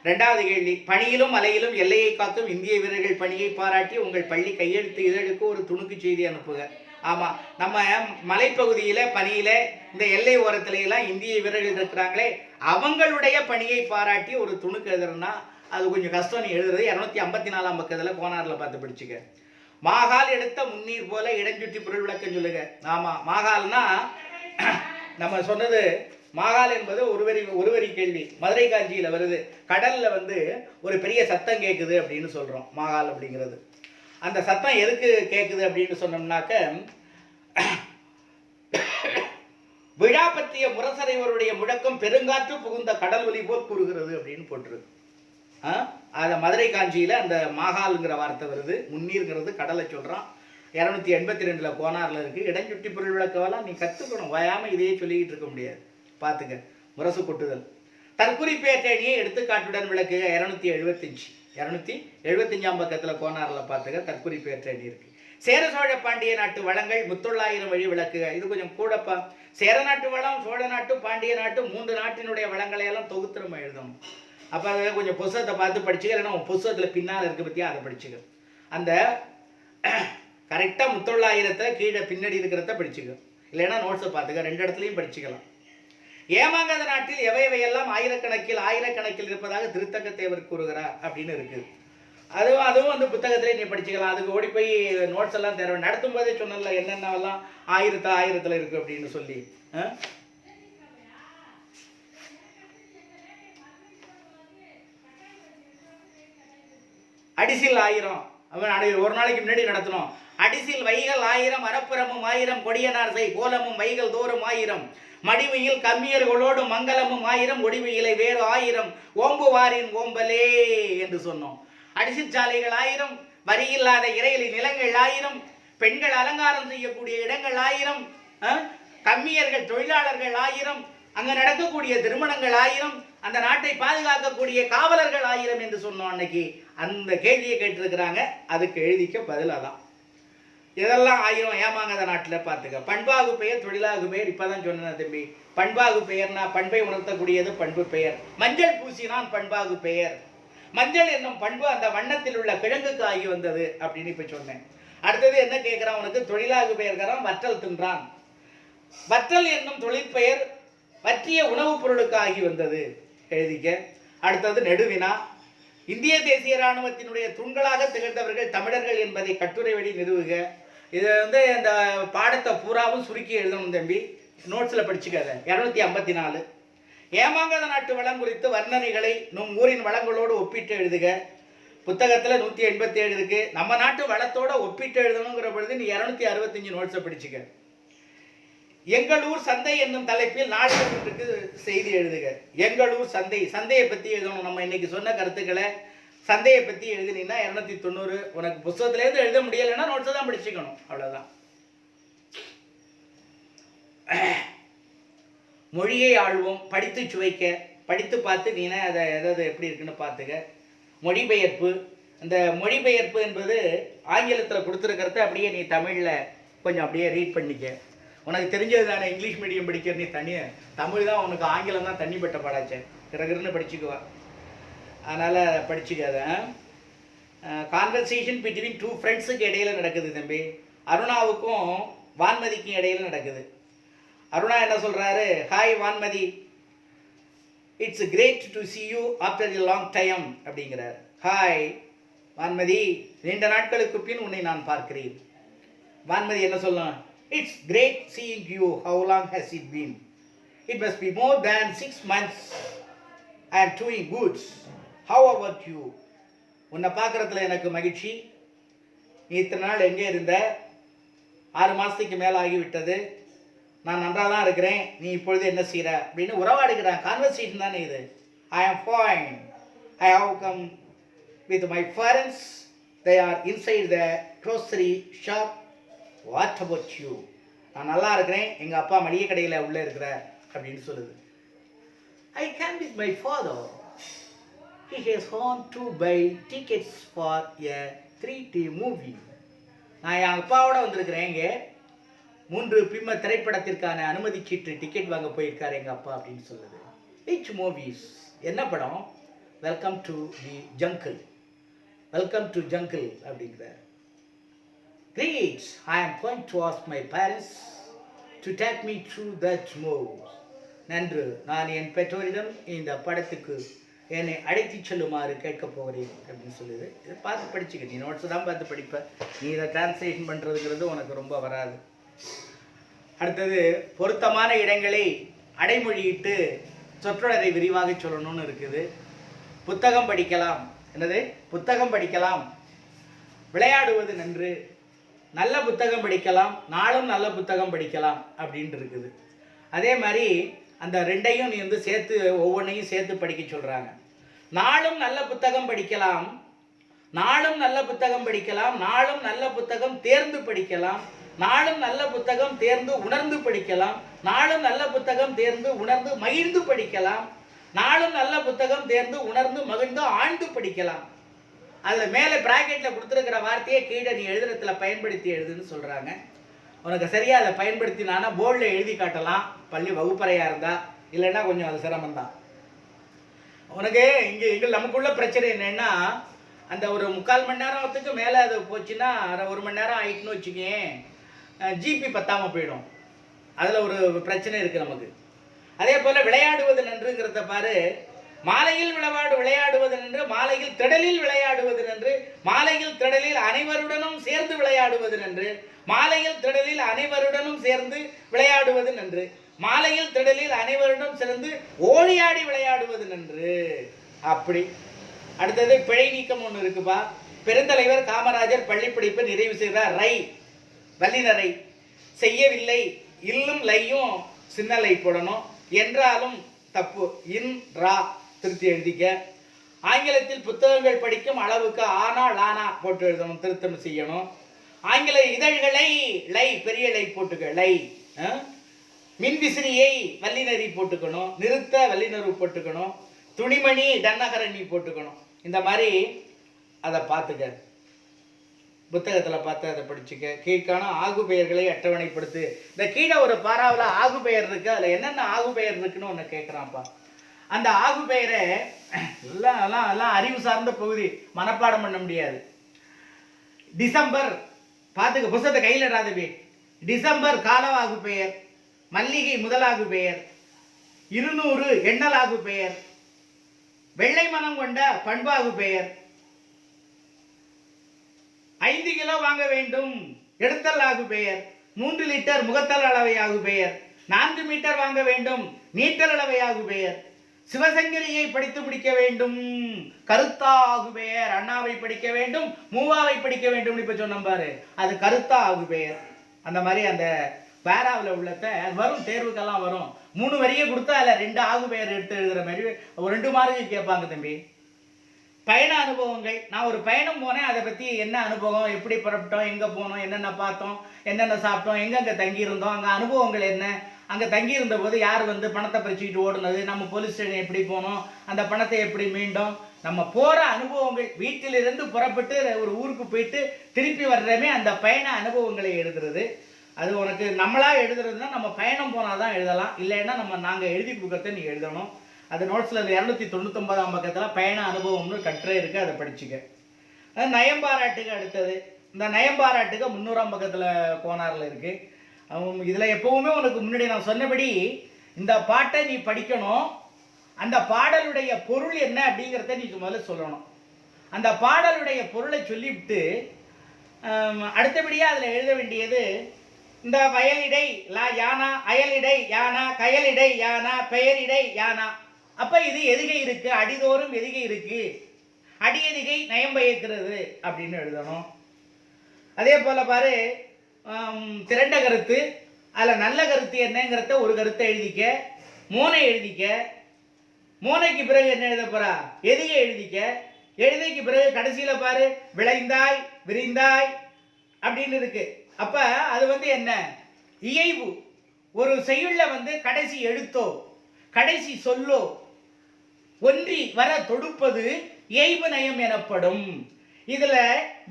2வது கேள்வி, பணியிலும் மலையிலும் எல்லையை காக்கும் இந்திய வீரர்கள் பணியை பாராட்டி உங்கள் பள்ளி கையெழுத்து இதழுக்கு ஒரு துணுக்கு செய்தி அனுப்புக. ஆமா, நம்ம மலைப்பகுதியில பணியில இந்த எல்லை ஓரத்துல எல்லாம் இந்திய வீரர்கள் இருக்கிறாங்களே, அவங்களுடைய பணியை பாராட்டி ஒரு துணுக்கு எழுதுறதுன்னா அது கொஞ்சம் கஷ்டம். நீ எழுதுறது 254ஆம் பக்கத்துல கோனார்ல பார்த்து படிச்சுக்க. மாகால் எடுத்த முன்னீர் போல இடஞ்சுற்றி பொருள் விளக்கம் சொல்லுங்க. ஆமா, மாகால்னா நம்ம சொன்னது, மாகால் என்பது ஒரு வரி கேள்வி. மதுரை காஞ்சியில வருது. கடல்ல வந்து ஒரு பெரிய சத்தம் கேட்குது அப்படின்னு சொல்றோம். மாகால் அப்படிங்கிறது. அந்த சத்தம் எதுக்கு கேட்குது அப்படின்னு சொன்னோம்னாக்க, விழா பற்றிய முரசறைவருடைய முழக்கம் பெருங்காற்று புகுந்த கடல் ஒலி போல் கூறுகிறது அப்படின்னு போட்டிருக்கு. அதை மதுரை காஞ்சியில அந்த மாகால்ங்கிற வார்த்தை வருது. முன்னீர்ங்கிறது கடலை சொல்றான். 282ல கோனார்ல இருக்கு. இடஞ்சுட்டி பொருள் விளக்கவெல்லாம் நீ கத்துக்கணும். வயாம இதையே சொல்லிக்கிட்டு இருக்க முடியாது. பார்த்துக்க. முரசு கொட்டுதல். தற்குறிப்பேற்றணியை எடுத்துக்காட்டுடன் விளக்குக. 275ஆம் பக்கத்தில் கோனாரில் பார்த்துக்க. தற்குறிப்பேற்றணி இருக்கு. சேர சோழ பாண்டிய நாட்டு வளங்கள் 300,000 வழி விளக்குக. இது கொஞ்சம் கூடப்பா. சேர நாட்டு வளம், சோழ நாட்டு, பாண்டிய நாட்டு 3 நாட்டினுடைய வளங்களை எல்லாம் தொகுத்து நம்ம எழுதணும். அப்போ அதை கொஞ்சம் புத்தகத்தை பார்த்து படிச்சுக்க. இல்லைன்னா உன் புத்தகத்தில் பின்னால் இருக்கு பற்றியா, அதை படிச்சுக்க. அந்த கரெக்டாக 300,000 கீழே பின்னாடி இருக்கிறத படிச்சுக்க. இல்லைன்னா நோட்ஸை பார்த்துக்க. 2 இடத்துலையும் படிச்சுக்கலாம். ஏமாங்காத நாட்டில் எவையெல்லாம் ஆயிரக்கணக்கில் இருப்பதாக திருத்தக்க தேவர் கூறுகிறார் அப்படின்னு இருக்குது. அதுவும் வந்து புத்தகத்திலே நீ படிச்சுக்கலாம். அதுக்கு ஓடி போய் நோட்ஸ் எல்லாம் தேவை. நடத்தும் போதே சொன்னல என்னென்னலாம் ஆயிரத்தில் இருக்கு அப்படின்னு சொல்லி. அடிசில் 1000 அவன் ஒரு நாளைக்கு முன்னாடி நடத்தணும். அடிசில் வைகள் 1000 அறப்புறமும் 1000 கொடியனார்சை கோலமும் வைகள் தோறும் 1000 மடிவையில் கம்மியர்களோடு மங்களமும் 1000 ஒடிவையிலை வேறு 1000 ஓம்புவாரின் ஓம்பலே என்று சொன்னோம். அடிசிச்சாலைகள் 1000, வரியில்லாத இறையிலி நிலங்கள் 1000, பெண்கள் அலங்காரம் செய்யக்கூடிய இடங்கள் 1000, கம்மியர்கள் தொழிலாளர்கள் 1000, அங்க நடக்கக்கூடிய திருமணங்கள் 1000, அந்த நாட்டை பாதுகாக்கக்கூடிய காவலர்கள் 1000 என்று சொன்னோம். அன்னைக்கு அந்த கேள்வியை கேட்டிருக்கிறாங்க. அதுக்கு எழுதிக்க பதிலாதான் இதெல்லாம் 1000 ஏமாங்காத நாட்டில் பார்த்துக்க. பண்பாகு பெயர் தொழிலாகு பெயர். இப்பதான் சொன்னேன் தம்பி, பண்பாகு பெயர்னா பண்பை உணர்த்தக்கூடியது பண்பு பெயர். மஞ்சள் பூசினான் பண்பாகு பெயர். மஞ்சள் என்னும் பண்பு அந்த வண்ணத்தில் உள்ள கிழங்குக்கு ஆகி வந்தது அப்படின்னு இப்ப சொன்னேன். அடுத்தது என்ன கேட்கிறான் உனக்கு? தொழிலாகு பெயர்கிறான், வற்றல் தின்றான். வற்றல் என்னும் தொழிற்பெயர் வற்றிய உணவுப் பொருளுக்கு ஆகி வந்தது, எழுதிக்க. அடுத்தது நெடுவினா. இந்திய தேசிய இராணுவத்தினுடைய தூண்களாக திகழ்ந்தவர்கள் தமிழர்கள் என்பதை கட்டுரை வழி நிறுவுக. இதை இந்த பாடத்தை பூராவும் சுருக்கி எழுதணும் தம்பி, நோட்ஸில் படிச்சுக்காத. 254 ஏமாங்காத நாட்டு வளம் குறித்து வர்ணனைகளை நம் ஊரின் வளங்களோடு ஒப்பிட்டு எழுதுக. புத்தகத்தில் 187 இருக்கு. நம்ம நாட்டு வளத்தோட ஒப்பிட்டு எழுதணுங்கிற பொழுது நீ 265 நோட்ஸை படிச்சுக்க. எங்கள் ஊர் சந்தை என்னும் தலைப்பில் நாளைக்கு செய்தி எழுதுக. எங்கள் ஊர் சந்தை, சந்தையை பற்றி எழுதணும். நம்ம இன்னைக்கு சொன்ன கருத்துக்களை சந்தையை பற்றி எழுதினீங்கன்னா 290. உனக்கு புத்தகத்திலேருந்து எழுத முடியலைன்னா நோட்ஸை தான் படிச்சுக்கணும், அவ்வளோதான். மொழியை ஆழ்வோம், படித்து சுவைக்க. படித்து பார்த்து நீனா அதை எதாவது எப்படி இருக்குன்னு பார்த்துக்க. மொழிபெயர்ப்பு. இந்த மொழிபெயர்ப்பு என்பது ஆங்கிலத்தில் கொடுத்துருக்கிறத அப்படியே நீ தமிழில் கொஞ்சம் அப்படியே ரீட் பண்ணிக்க. உனக்கு தெரிஞ்சது தானே, இங்கிலீஷ் மீடியம் படிக்கிற நீ தனியாக, தமிழ் தான் உனக்கு, ஆங்கிலம் தான் தண்ணி பட்ட பாடாச்சே, கிரகிருன்னு படிச்சுக்குவா. அதனால் படிச்சுக்காத. கான்வர்சேஷன் பிட்வீன் 2 ஃப்ரெண்ட்ஸுக்கு இடையில நடக்குது தம்பி. அருணாவுக்கும் வான்மதிக்கும் இடையில நடக்குது. அருணா என்ன சொல்கிறாரு? Hi Vanmathi, it's great to see you after a long time அப்படிங்கிறார். ஹாய் வான்மதி, நீண்ட நாட்களுக்கு பின் உன்னை நான் பார்க்கிறேன். வான்மதி என்ன சொல்லலாம்? It's great seeing you. How long has it been? It must be more than 6 months. I am doing good. How about you? உன்னை பார்க்கறதுல எனக்கு மகிழ்ச்சி. நீ இத்தனை நாள் எங்கே இருந்த? 6 மாதத்துக்கு மேலே ஆகிவிட்டது. நான் நன்றாக தான் இருக்கிறேன். நீ இப்பொழுது என்ன செய்கிற அப்படின்னு உறவாடுகிறான். கான்வர்சேஷன் தானே இது. I am fine. I have come with my parents. They are inside the grocery shop. What about you? நான் நல்லா இருக்கிறேன், எங்கள் அப்பா மளிகை கடையில் உள்ளே இருக்கிறார் அப்படின்னு சொல்லுது. I came with my father. He has gone to buy tickets for a 3D movie. நான் என் அப்பாவோட வந்திருக்கிறேன். இங்கே 3 பிம்ம திரைப்படத்திற்கான அனுமதி சீட்டு டிக்கெட் வாங்க போயிருக்காரு எங்கள் அப்பா அப்படின்னு சொல்லுது. Which movies? என்ன படம்? Welcome to the jungle. Welcome to jungle அப்படிங்கிறார். Great, I am going to ask my parents to take me through that movie. நன்று, நான் என் பெற்றோரிடம் இந்த படத்துக்கு என்னை அழைத்து செல்லுமாறு கேட்க போகிறேன் அப்படின்னு சொல்லுது. இதை பார்த்து படிச்சுக்க. நீ நோட்ஸ் தான் பார்த்து படிப்ப. நீ இதை டிரான்ஸ்லேஷன் பண்ணுறதுங்கிறது உனக்கு ரொம்ப வராது. அடுத்தது பொருத்தமான இடங்களை அடைமொழியிட்டு சொற்றொடரை விரிவாக சொல்லணும்னு இருக்குது. புத்தகம் படிக்கலாம். என்னது? புத்தகம் படிக்கலாம். விளையாடுவது நன்று. நல்ல புத்தகம் படிக்கலாம். நாளும் நல்ல புத்தகம் படிக்கலாம் அப்படின்ட்டு இருக்குது. அதே மாதிரி அந்த ரெண்டையும் நீ சேர்த்து ஒவ்வொன்றையும் சேர்த்து படிக்க சொல்கிறாங்க. நாளும் நல்ல புத்தகம் படிக்கலாம். நாளும் நல்ல புத்தகம் படிக்கலாம். நாளும் நல்ல புத்தகம் தேர்ந்து படிக்கலாம். நாளும் நல்ல புத்தகம் தேர்ந்து உணர்ந்து படிக்கலாம். நாளும் நல்ல புத்தகம் தேர்ந்து உணர்ந்து மகிழ்ந்து படிக்கலாம். நாளும் நல்ல புத்தகம் தேர்ந்து உணர்ந்து மகிழ்ந்து ஆழ்ந்து படிக்கலாம். அதில் மேலே ப்ராக்கெட்டில் கொடுத்துருக்கிற வார்த்தையை கீழே நீ எழுதுறதுல பயன்படுத்தி எழுதுன்னு சொல்கிறாங்க. உனக்கு சரியாக அதை பயன்படுத்தினானா போர்டில் எழுதி காட்டலாம், பள்ளி வகுப்பறையாக இருந்தால். இல்லைன்னா கொஞ்சம் அது சிரமம்தான் உனக்கு. இங்கே நமக்குள்ள பிரச்சனை என்னென்னா, அந்த ஒரு 3/4 மணி நேரத்துக்கு மேலே அது போச்சுன்னா 1 மணி நேரம் ஆகிட்டுன்னு வச்சுக்கேன், ஜிபி பத்தாமல் போயிடும். அதில் ஒரு பிரச்சனை இருக்குது நமக்கு. அதே போல் விளையாடுவது நன்றுங்கிறத பாரு. மாலையில் விளையாடுவது நன்று, மாலையில் திடலில் விளையாடுவது நன்று, மாலையில் திடலில் அனைவருடனும் சேர்ந்து விளையாடுவது நன்று, மாலையில் திடலில் அனைவருடனும் சேர்ந்து விளையாடுவது நன்று, மாலையில் திடலில் அனைவருடன் சேர்ந்து ஓடியாடி விளையாடுவது நன்று. அப்படி அடுத்தது பிழை நீக்கம் ஒன்று இருக்குப்பா. பெருந்தலைவர் காமராஜர் பள்ளிப்படிப்பை நிறைவு செய்தார். ரை வல்லினரை செய்யவில்லை. இல்லும் லையும் சின்னலை போடணும். என்றாலும் தப்பு. இன் ரா திருத்தி எழுதிக்க. ஆங்கிலத்தில் புத்தகங்கள் படிக்கும் அளவுக்கு ஆனா லானா போட்டு எழுதணும், திருத்தம் செய்யணும். ஆங்கில இதழ்களை லை பெரிய லை போட்டுக்க. லை மின்விசிறியை வல்லினரி போட்டுக்கணும். நிறுத்த வல்லினரு போட்டுக்கணும். துணிமணி டன்னகரணி போட்டுக்கணும். இந்த மாதிரி அதை பார்த்துக்க, புத்தகத்தில் பார்த்து அதை படிச்சுக்க. கீழ்கான ஆகு பெயர்களை அட்டவணைப்படுத்து. இந்த கீழே ஒரு பாராவில் ஆகு பெயர் இருக்கு, அதில் என்னென்ன ஆகு பெயர் இருக்குன்னு ஒன்று கேட்குறான்ப்பா. அந்த ஆகு பெயரை எல்லாம் அறிவு சார்ந்த பகுதி, மனப்பாடம் பண்ண முடியாது. டிசம்பர் பார்த்துக்க, புத்தகத்தை கையில் இடாதவே. டிசம்பர் காலவாகு பெயர், மல்லிகை முதலாகு பெயர், 200 எண்ணலாகு பெயர், வெள்ளை மனம் கொண்ட பண்பாகு பெயர், 5 கிலோ வாங்க வேண்டும் எடுத்தல் ஆகு பெயர், 3 லிட்டர் முகத்தல் அளவை ஆகு பெயர், 4 மீட்டர் வாங்க வேண்டும் நீட்டல் அளவை ஆகு பெயர், சிவசங்கரியை படித்து முடிக்க வேண்டும் கருத்தா ஆகு பெயர், அண்ணாவை படிக்க வேண்டும் மூவாவை படிக்க வேண்டும். இப்ப சொன்ன பாரு, அது கருத்தா ஆகு பெயர். அந்த மாதிரி அந்த பேராவில் உள்ளத வரும், தேர்வுக்கெல்லாம் வரும். 3 வரியை கொடுத்தா அதில் 2 ஆகு பெயர் எடுத்து எழுதுற மாதிரி ஒரு 2 மார்க்கு கேட்பாங்க தம்பி. பயண அனுபவங்கள். நான் ஒரு பயணம் போனேன், அதை பற்றி என்ன அனுபவம், எப்படி புறப்பட்டோம், எங்கே போனோம், என்னென்ன பார்த்தோம், என்னென்ன சாப்பிட்டோம், எங்கெங்கே தங்கியிருந்தோம், அங்கே அனுபவங்கள் என்ன, அங்கே தங்கியிருந்த போது யார் வந்து பணத்தை பறிச்சுக்கிட்டு ஓடுனது, நம்ம போலீஸ் ஸ்டேஷன் எப்படி போனோம், அந்த பணத்தை எப்படி மீண்டோம், நம்ம போகிற அனுபவங்கள். வீட்டிலிருந்து புறப்பட்டு ஒரு ஊருக்கு போயிட்டு திருப்பி வர்றமே அந்த பயண அனுபவங்களை எழுதுறது. அது உனக்கு நம்மளாக எழுதுறதுன்னா நம்ம பயணம் போனால் தான் எழுதலாம், இல்லைன்னா நாங்கள் எழுதி கொடுக்கறத நீ எழுதணும். அது நோட்ஸில் 299ஆம் பக்கத்தில் பயண அனுபவம்னு கட்டுரை இருக்குது, அதை படிச்சுக்க. அது நயம்பாராட்டுக்கு அடுத்தது. இந்த நயம்பாராட்டுக்கு 300ஆம் பக்கத்தில் கோனாரில் இருக்குது. இதில் எப்போவுமே உனக்கு முன்னாடி நான் சொன்னபடி இந்த பாட்டை நீ படிக்கணும். அந்த பாடலுடைய பொருள் என்ன அப்படிங்கிறத நீ முதல்ல சொல்லணும். அந்த பாடலுடைய பொருளை சொல்லிவிட்டு அடுத்தபடியாக அதில் எழுத வேண்டியது இந்த வயலிடை லா யானா, அயலிடை யானா, கயலிடை யானா, பெயரிடை யானா. அப்போ இது எதுகை இருக்கு, அடிதோறும் எதுகை இருக்கு, அடியதிகை நயம்பயக்கிறது அப்படின்னு எழுதணும். அதே போல பாரு, திரண்ட கருத்து, அதில் நல்ல கருத்து என்னங்கிறத ஒரு கருத்தை எழுதிக்க, மோனை எழுதிக்க. மோனைக்கு பிறகு என்ன எழுத போறா, எதிகை எழுதிக்க. எழுதிக்கு பிறகு கடைசியில் பாரு, விளைந்தாய் விரிந்தாய் அப்படின்னு இருக்கு. அப்ப அது வந்து என்ன, இயைபு. ஒரு செய்யுள்ள வந்து கடைசி எழுத்தோ கடைசி சொல்லோ ஒன்றி வர தொடுப்பது இயைபு நயம் எனப்படும். இதுல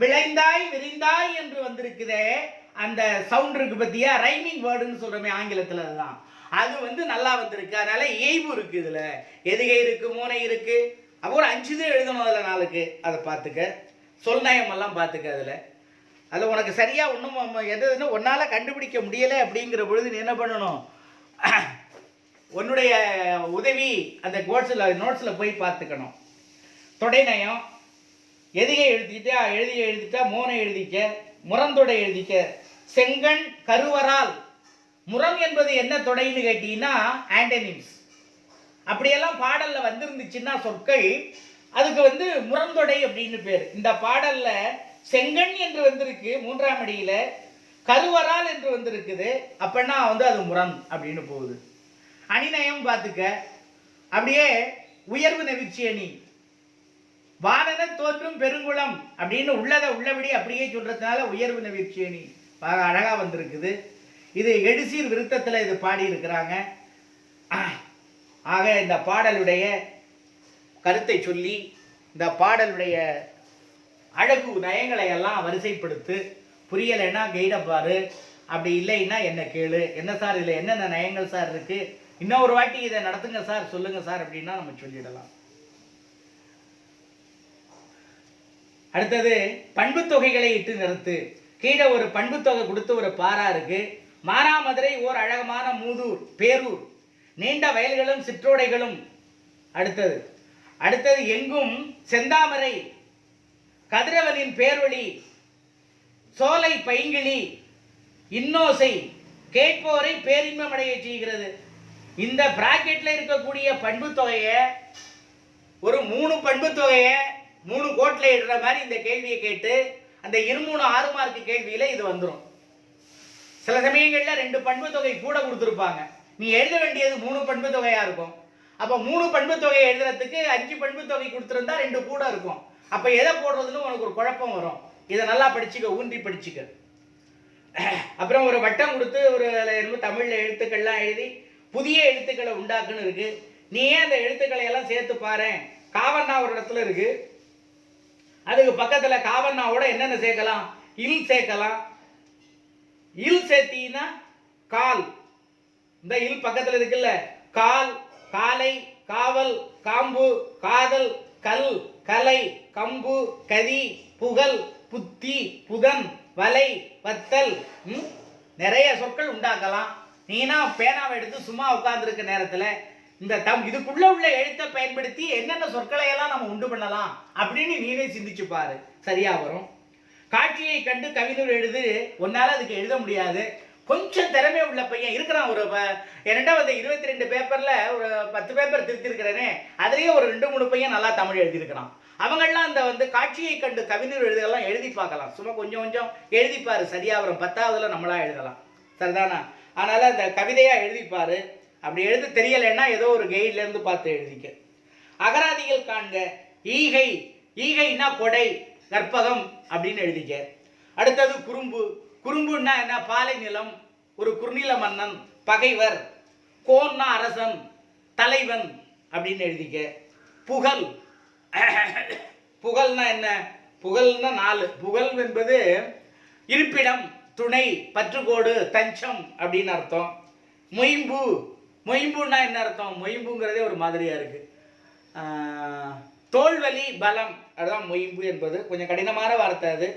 விளைந்தாய் விரிந்தாய் என்று வந்திருக்குதே, அந்த சவுண்ட் இருக்கு பத்தியா, ரைமிங் வேர்டுன்னு சொல்றோமே ஆங்கிலத்தில், அதுதான். அது வந்து நல்லா வந்திருக்கு, அதனால இயைபு இருக்கு. இதுல எதுகை இருக்கு, மோனை இருக்கு. அப்போ ஒரு 5 இது எழுதணும் அதில் 4க்கு. அதை பார்த்துக்க. சொல் நயம் எல்லாம் பார்த்துக்க. அதில் உனக்கு சரியாக ஒன்றும் எதுன்னு ஒன்றால் கண்டுபிடிக்க முடியலை அப்படிங்கிற பொழுது நீ என்ன பண்ணணும், உன்னுடைய உதவி அந்த நோட்ஸில் போய் பார்த்துக்கணும். தொடை நயம், எதிகை எழுதிட்டா மோனை எழுதிக்க, முரந்தொடை எழுதிக்க. செங்கண் கருவரால். முரம் என்பது என்ன தொடைன்னு கேட்டீங்கன்னா ஆண்டனிம்ஸ். அப்படியெல்லாம் பாடலில் வந்திருந்துச்சுன்னா சொற்கள், அதுக்கு வந்து முரந்தொடை அப்படின்னு பேர். இந்த பாடலில் செங்கண் என்று வந்திருக்கு 3ஆம் அடியில், கருவரால் என்று வந்திருக்குது, அப்படின்னா வந்து அது முரண் அப்படின்னு போகுது. அணிநயம் பார்த்துக்க. அப்படியே உயர்வு நெகிழ்ச்சி அணி, வானன தோன்றும் பெருங்குளம் அப்படின்னு உள்ளதை உள்ளபடி அப்படியே சொல்றதுனால உயர்வு நெகிழ்ச்சி அணி அழகா வந்திருக்குது. இது எழுசீர் விருத்தத்தில் இது பாடி இருக்கிறாங்க. ஆக இந்த பாடலுடைய கருத்தை சொல்லி இந்த பாடலுடைய அழகு நயங்களை எல்லாம் வரிசைப்படுத்து. புரியலைன்னா கைடை பாரு, அப்படி இல்லைன்னா என்ன கேளு. என்ன சார் இதில் என்னென்ன நயங்கள் சார் இருக்கு, இன்னொரு வாட்டி இதை நடத்துங்க சார், சொல்லுங்க சார் அப்படின்னா நம்ம சொல்லிடலாம். அடுத்தது பண்பு தொகைகளை இட்டு நிறுத்து. கீழே ஒரு பண்பு தொகை கொடுத்து ஒரு பாரா இருக்கு. மானாமதுரை ஓர் அழகமான மூதூர் பேரூர், நீண்ட வயல்களும் சிற்றோடைகளும். அடுத்தது எங்கும் செந்தாமரை, கதிரவனின் பேரொளி, சோலை பைங்கிளி, இன்னோசை கேட்போரை பேரின்பமடைய செய்கிறது. இந்த பிராக்கெட்ல இருக்கக்கூடிய பண்பு தொகையை ஒரு 3 பண்பு தொகையை 3 கோட்டில் இடுற மாதிரி இந்த கேள்வியை கேட்டு அந்த 2 6 மார்க் கேள்வியில இது வந்துடும். சில சமயங்கள்ல 2 பண்பு தொகை கூட கொடுத்துருப்பாங்க. நீ எழுத வேண்டியது 3 பண்பு தொகையா இருக்கும். அப்ப 3 பண்பு தொகையை எழுதுறதுக்கு 5 பண்பு தொகை கொடுத்துருந்தா 2 கூட இருக்கும். அப்ப எதை போடுறதுன்னு உனக்கு ஒரு குழப்பம் வரும். இதை நல்லா படிச்சுக்க, ஊன்றி படிச்சுக்க. அப்புறம் ஒரு வட்டம் கொடுத்து ஒரு தமிழ்ல எழுத்துக்கள்லாம் எழுதி புதிய எழுத்துக்களை உண்டாக்குன்னு இருக்கு. நீ ஏன் அந்த எழுத்துக்களை எல்லாம் சேர்த்து பாரு. காவண்ணா ஒரு இடத்துல இருக்கு, அதுக்கு பக்கத்துல காவண்ணாவோட என்னென்ன சேர்க்கலாம்? இல் சேர்க்கலாம். இல் சேர்த்தீங்கன்னா கால், இந்த இல் பக்கத்துல இருக்குல்ல, கால், காலை, காவல், காம்பு, காதல், கல், கலை, கம்பு, கதி, புகழ், புத்தி, புதன், வலை, வத்தல், நிறைய சொற்கள் உண்டாக்கலாம். நீனா பேனாவை எடுத்து சும்மா உட்கார்ந்துருக்க நேரத்துல இந்த இதுக்குள்ள உள்ள எழுத்தை பயன்படுத்தி என்னென்ன சொற்களை எல்லாம் நம்ம உண்டு பண்ணலாம் அப்படின்னு நீனே சிந்திச்சு பாரு, சரியா வரும். காட்சியை கண்டு கவிஞர் எழுது, உன்னால அதுக்கு எழுத முடியாது. கொஞ்சம் திறமை உள்ள பையன் இருக்கிறான். ஒரு 22 பேப்பர்ல ஒரு 10 பேப்பர் திருத்திருக்கிறேனே, அதுலயே ஒரு 2-3 பையன் நல்லா தமிழ் எழுதியிருக்கிறான். அவங்கெல்லாம் அந்த காட்சியை கண்டு கவிஞர் எழுதலாம், எழுதி பார்க்கலாம். சும்மா கொஞ்சம் கொஞ்சம் எழுதிப்பாரு, சரியா வரும். 10ஆவதுல நம்மளா எழுதலாம், சரிதானா? அதனால அந்த கவிதையா எழுதிப்பாரு. அப்படி எழுத தெரியலைன்னா ஏதோ ஒரு கைட்ல இருந்து பார்த்து எழுதிக்க. அகராதிகள் காண்க. ஈகை, ஈகைன்னா கொடை, கற்பகம் அப்படின்னு எழுதிக்க. அடுத்தது குறும்பு. குறும்புன்னா என்ன? பாலை நிலம், ஒரு குறுநில மன்னன், பகைவர். கோன்னா அரசன், தலைவன் அப்படின்னு எழுதிக்க. புகழ், புகழ்னா என்ன? புகழ்னா 4. புகழ் என்பது இருப்பிடம், துணை, பற்றுக்கோடு, தஞ்சம் அப்படின்னு அர்த்தம். மொயம்பு, மொயம்புன்னா என்ன அர்த்தம்? மொயம்புங்கிறதே ஒரு மாதிரியா இருக்கு. தோல்வலி, பலம், அதுதான் மொயம்பு என்பது. கொஞ்சம் கடினமான வார்த்தை அது.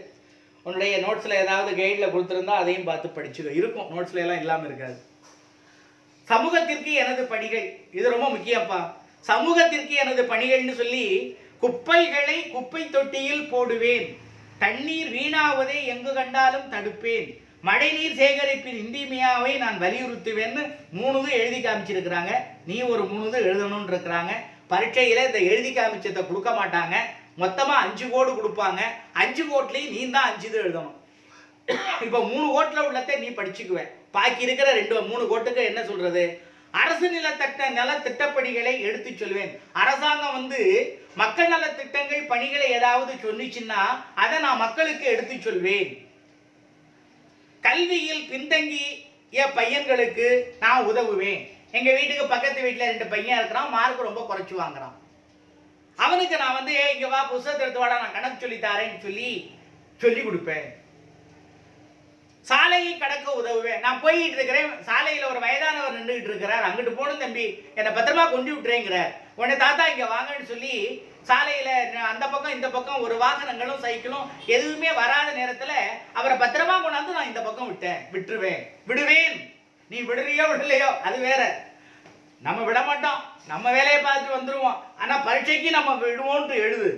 உன்னுடைய நோட்ஸில் ஏதாவது கைடில் கொடுத்துருந்தா அதையும் பார்த்து படிச்சுக்க. இருக்கும், நோட்ஸ்ல எல்லாம் இல்லாமல் இருக்காது. சமூகத்திற்கு எனது பணிகள், இது ரொம்ப முக்கியப்பா. சமூகத்திற்கு எனது பணிகள்னு சொல்லி, குப்பைகளை குப்பை தொட்டியில் போடுவேன், தண்ணீர் வீணாவதை எங்கு கண்டாலும் தடுப்பேன், மழைநீர் சேகரிப்பின் இன்றியமையாவை நான் வலியுறுத்துவேன்னு 3 எழுதி காமிச்சிருக்கிறாங்க. நீ ஒரு 3 எழுதணும்னு இருக்கிறாங்க. பரீட்சையில இந்த எழுதி காமிச்சதை கொடுக்க மாட்டாங்க. மொத்தமா 5 கோடு கொடுப்பாங்க. 5 கோட்லையும் நீ தான் 5 எழுதணும். இப்ப 3 கோட்ல உள்ளதை நீ படிச்சுக்குவேன். பாக்கி இருக்கிற 2-3 கோட்டுக்கு என்ன சொல்றது? அரசு நல திட்டப்பணிகளை எடுத்து சொல்வேன். அரசாங்கம் மக்கள் நல திட்டங்கள் பணிகளை ஏதாவது சொன்னிச்சுன்னா அதை நான் மக்களுக்கு எடுத்து சொல்வேன். கல்வியில் பின்தங்கிய பையன்களுக்கு நான் உதவுவேன். எங்க வீட்டுக்கு பக்கத்து வீட்டுல 2 பையன் இருக்கிறான், மார்க் ரொம்ப குறைச்சு வாங்குறான். அவனுக்கு நான் இங்க வா, புத்தகத்தை எடுத்து வாடா, நான் கணக்கு சொல்லி தாரேன்னு சொல்லி கொடுப்பேன். சாலையை கடக்க உதவுவேன். நான் போயிட்டு இருக்கிறேன், சாலையில ஒரு வயதானவர் நின்றுட்டு இருக்கிறார். அங்கிட்டு போகணும் தம்பி, என்னை பத்திரமா கொண்டு விட்டுறேங்கிறார். உடனே தாத்தா இங்க வாங்கன்னு சொல்லி சாலையில அந்த பக்கம் இந்த பக்கம் ஒரு வாகனங்களும் சைக்கிளும் எதுவுமே வராத நேரத்துல அவரை பத்திரமா கொண்டாந்து நான் இந்த பக்கம் விடுவேன். நீ விடுறியோ விடலையோ அது வேற, நம்ம விட மாட்டோம், நம்ம வேலையை பார்த்துட்டு வந்துருவோம். ஆனா பரீட்சைக்கு நம்ம விடுவோம்னு எழுது.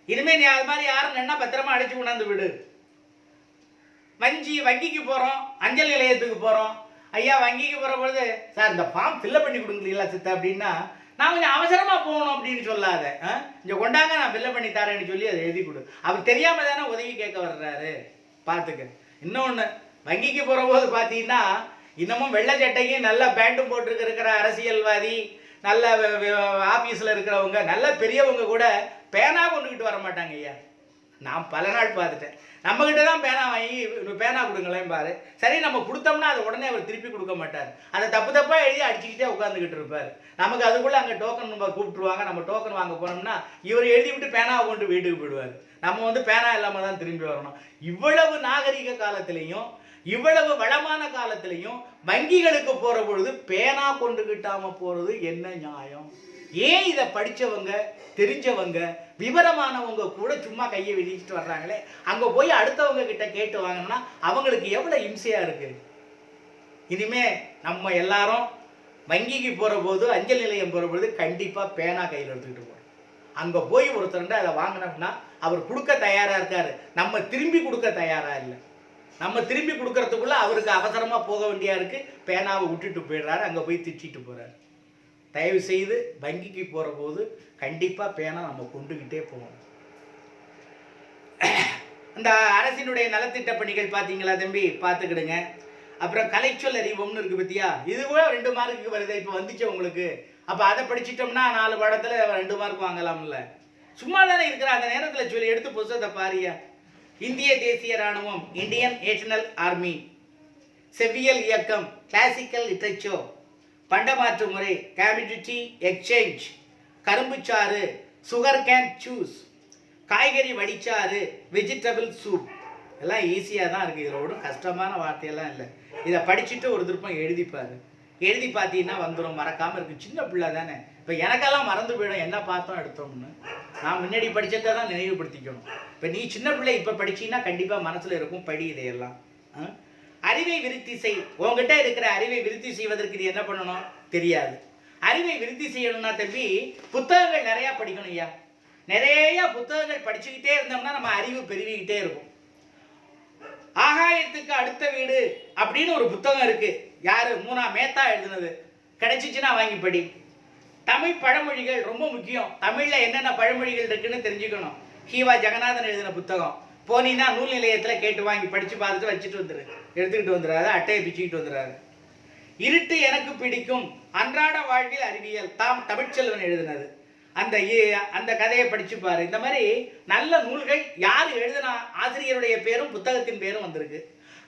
இனிமே நீ அது மாதிரி யாரும் என்ன பத்திரமா அழைச்சு கொண்டாந்து விடு. வங்கிக்கு போறோம், அஞ்சல் நிலையத்துக்கு போறோம். ஐயா வங்கிக்கு போற பொழுது, சார் இந்த ஃபார்ம் ஃபில்அப் பண்ணி கொடுங்களா சித்த அப்படின்னா, நான் கொஞ்சம் அவசரமா போகணும் அப்படின்னு சொல்லாத, இங்க கொண்டாங்க நான் ஃபில்அப் பண்ணி தரேன்னு சொல்லி அதை எழுதி கொடு. அவர் தெரியாம தானே உதவி கேட்க வர்றாரு, பார்த்துக்க. இன்னொன்று, வங்கிக்கு போற போது பார்த்தீங்கன்னா இன்னமும் வெள்ளை சட்டையும் நல்ல பேண்ட்டும் போட்டுருக்கிற அரசியல்வாதி, நல்ல ஆபீஸ்ல இருக்கிறவங்க, நல்ல பெரியவங்க கூட பேனா கொண்டுகிட்டு வர மாட்டாங்க ஐயா. நான் பல நாள் பார்த்துட்டேன். நம்ம கிட்ட தான் பேனா வாங்கி பேனா கொடுங்களேன் பாரு. சரி நம்ம கொடுத்தோம்னா அதை உடனே அவர் திருப்பி கொடுக்க மாட்டார். அதை தப்பா எழுதி அடிச்சுக்கிட்டே உட்காந்துக்கிட்டு இருப்பார். நமக்கு அதுக்குள்ள அங்கே டோக்கன் நம்ம கூப்பிட்டுருவாங்க. நம்ம டோக்கன் வாங்க போனோம்னா இவர் எழுதி விட்டு பேனாவை கொண்டு வீட்டுக்கு போயிடுவார். நம்ம பேனா இல்லாம தான் திரும்பி வரணும். இவ்வளவு நாகரிக காலத்திலையும் இவ்வளவு வளமான காலத்திலையும் வங்கிகளுக்கு போற பொழுது பேனா கொண்டுகிட்டாம போறது என்ன நியாயம்? ஏன் இதை படிச்சவங்க, தெரிஞ்சவங்க, விவரமானவங்க கூட சும்மா கையை வெளியிட்டு வர்றாங்களே, அங்க போய் அடுத்தவங்க கிட்ட கேட்டு வாங்கினா அவங்களுக்கு எவ்வளவு இம்சையா இருக்கு. இனிமே நம்ம எல்லாரும் வங்கிக்கு போற போது, அஞ்சல் நிலையம் போற பொழுது கண்டிப்பா பேனா கையில் எடுத்துக்கிட்டு போறோம். அங்க போய் ஒருத்தர் அதை வாங்கினோம்னா அவர் கொடுக்க தயாரா இருக்காரு, நம்ம திரும்பி கொடுக்க தயாரா இல்லை. நம்ம திரும்பி கொடுக்கறதுக்குள்ள அவருக்கு அவசரமா போக வேண்டியா இருக்கு, பேனாவை விட்டுட்டு போயிடுறாரு, அங்க போய் திட்டிட்டு போறாரு. தயவு செய்து வங்கிக்கு போற போது கண்டிப்பா பேனா நம்ம கொண்டுகிட்டே போகணும். அந்த அரசினுடைய நலத்திட்ட பணிகள் பார்த்தீங்களா தம்பி? பார்த்துக்கிடுங்க. அப்புறம் கலைச்சொல் அறிவோம்னு இருக்கு பத்தியா, இதுவே 2 மார்க்குக்கு வருது. இப்போ வந்துச்சு உங்களுக்கு. அப்போ அதை படிச்சிட்டோம்னா 4 பாடத்தில் 2 மார்க் வாங்கலாம்ல. சும்மா தானே இருக்கிற அந்த நேரத்தில் சொல்லி எடுத்து புத்தகத்தை பாரியா. இந்திய தேசிய இராணுவம், இந்தியன் நேஷனல் ஆர்மி, செவ்வியல் இயக்கம், கிளாசிக்கல் லிட்ரேச்சர், பண்டமாற்று முறை, கம்யூனிட்டி எக்ஸ்சேஞ்ச், கரும்புச்சாறு, சுகர் கேன் ஜூஸ், காய்கறி வடிச்சாறு, வெஜிடபிள் சூப், எல்லாம் ஈஸியாக தான் இருக்குது. இதில் ஒன்றும் கஷ்டமான வார்த்தையெல்லாம் இல்லை. இதை படிச்சுட்டு ஒரு திருப்பம் எழுதிப்பாரு. எழுதி பார்த்தீங்கன்னா வந்துடும், மறக்காமல் இருக்குது. சின்ன பிள்ளை தானே. இப்போ எனக்கெல்லாம் மறந்து போயிடும் என்ன பார்த்தோம் எடுத்தோம்னு. நான் முன்னாடி படித்ததை தான் நினைவுபடுத்திக்கணும். இப்போ நீ சின்ன பிள்ளை இப்போ படிச்சீங்கன்னா கண்டிப்பாக மனசில் இருக்கும். படி இதையெல்லாம். அறிவை விருத்தி செய். உங்ககிட்ட இருக்கிற அறிவை விருத்தி செய்வதற்கு இது என்ன பண்ணணும் தெரியாது. அறிவை விருத்தி செய்யணும்னா தம்பி புத்தகங்கள் நிறையா படிக்கணும் ஐயா. நிறைய புத்தகங்கள் படிச்சுக்கிட்டே இருந்தோம்னா நம்ம அறிவு பெருகிக்கிட்டே இருக்கும். ஆகாயத்துக்கு அடுத்த வீடு அப்படின்னு ஒரு புத்தகம் இருக்கு. யாரு? மூனா மேத்தா எழுதுனது. கிடைச்சிச்சுன்னா வாங்கி படி. தமிழ் பழமொழிகள் ரொம்ப முக்கியம். தமிழ்ல என்னென்ன பழமொழிகள் இருக்குன்னு தெரிஞ்சுக்கணும். ஹீவா ஜெகநாதன் எழுதின புத்தகம். போனீங்கன்னா நூல் நிலையத்தில் கேட்டு வாங்கி படிச்சு பார்த்துட்டு வச்சுட்டு வந்துரு. எடுத்துக்கிட்டு வந்துடாது, அட்டையை பிச்சுக்கிட்டு வந்துடாது. இருட்டு எனக்கு பிடிக்கும், அன்றாட வாழ்வில் அறிவியல், தமிழ்ச்செல்வன் எழுதினது. அந்த கதையை படிச்சு பாரு. இந்த மாதிரி நல்ல நூல்கள் யார் எழுதின ஆசிரியருடைய பேரும் புத்தகத்தின் பேரும் வந்திருக்கு.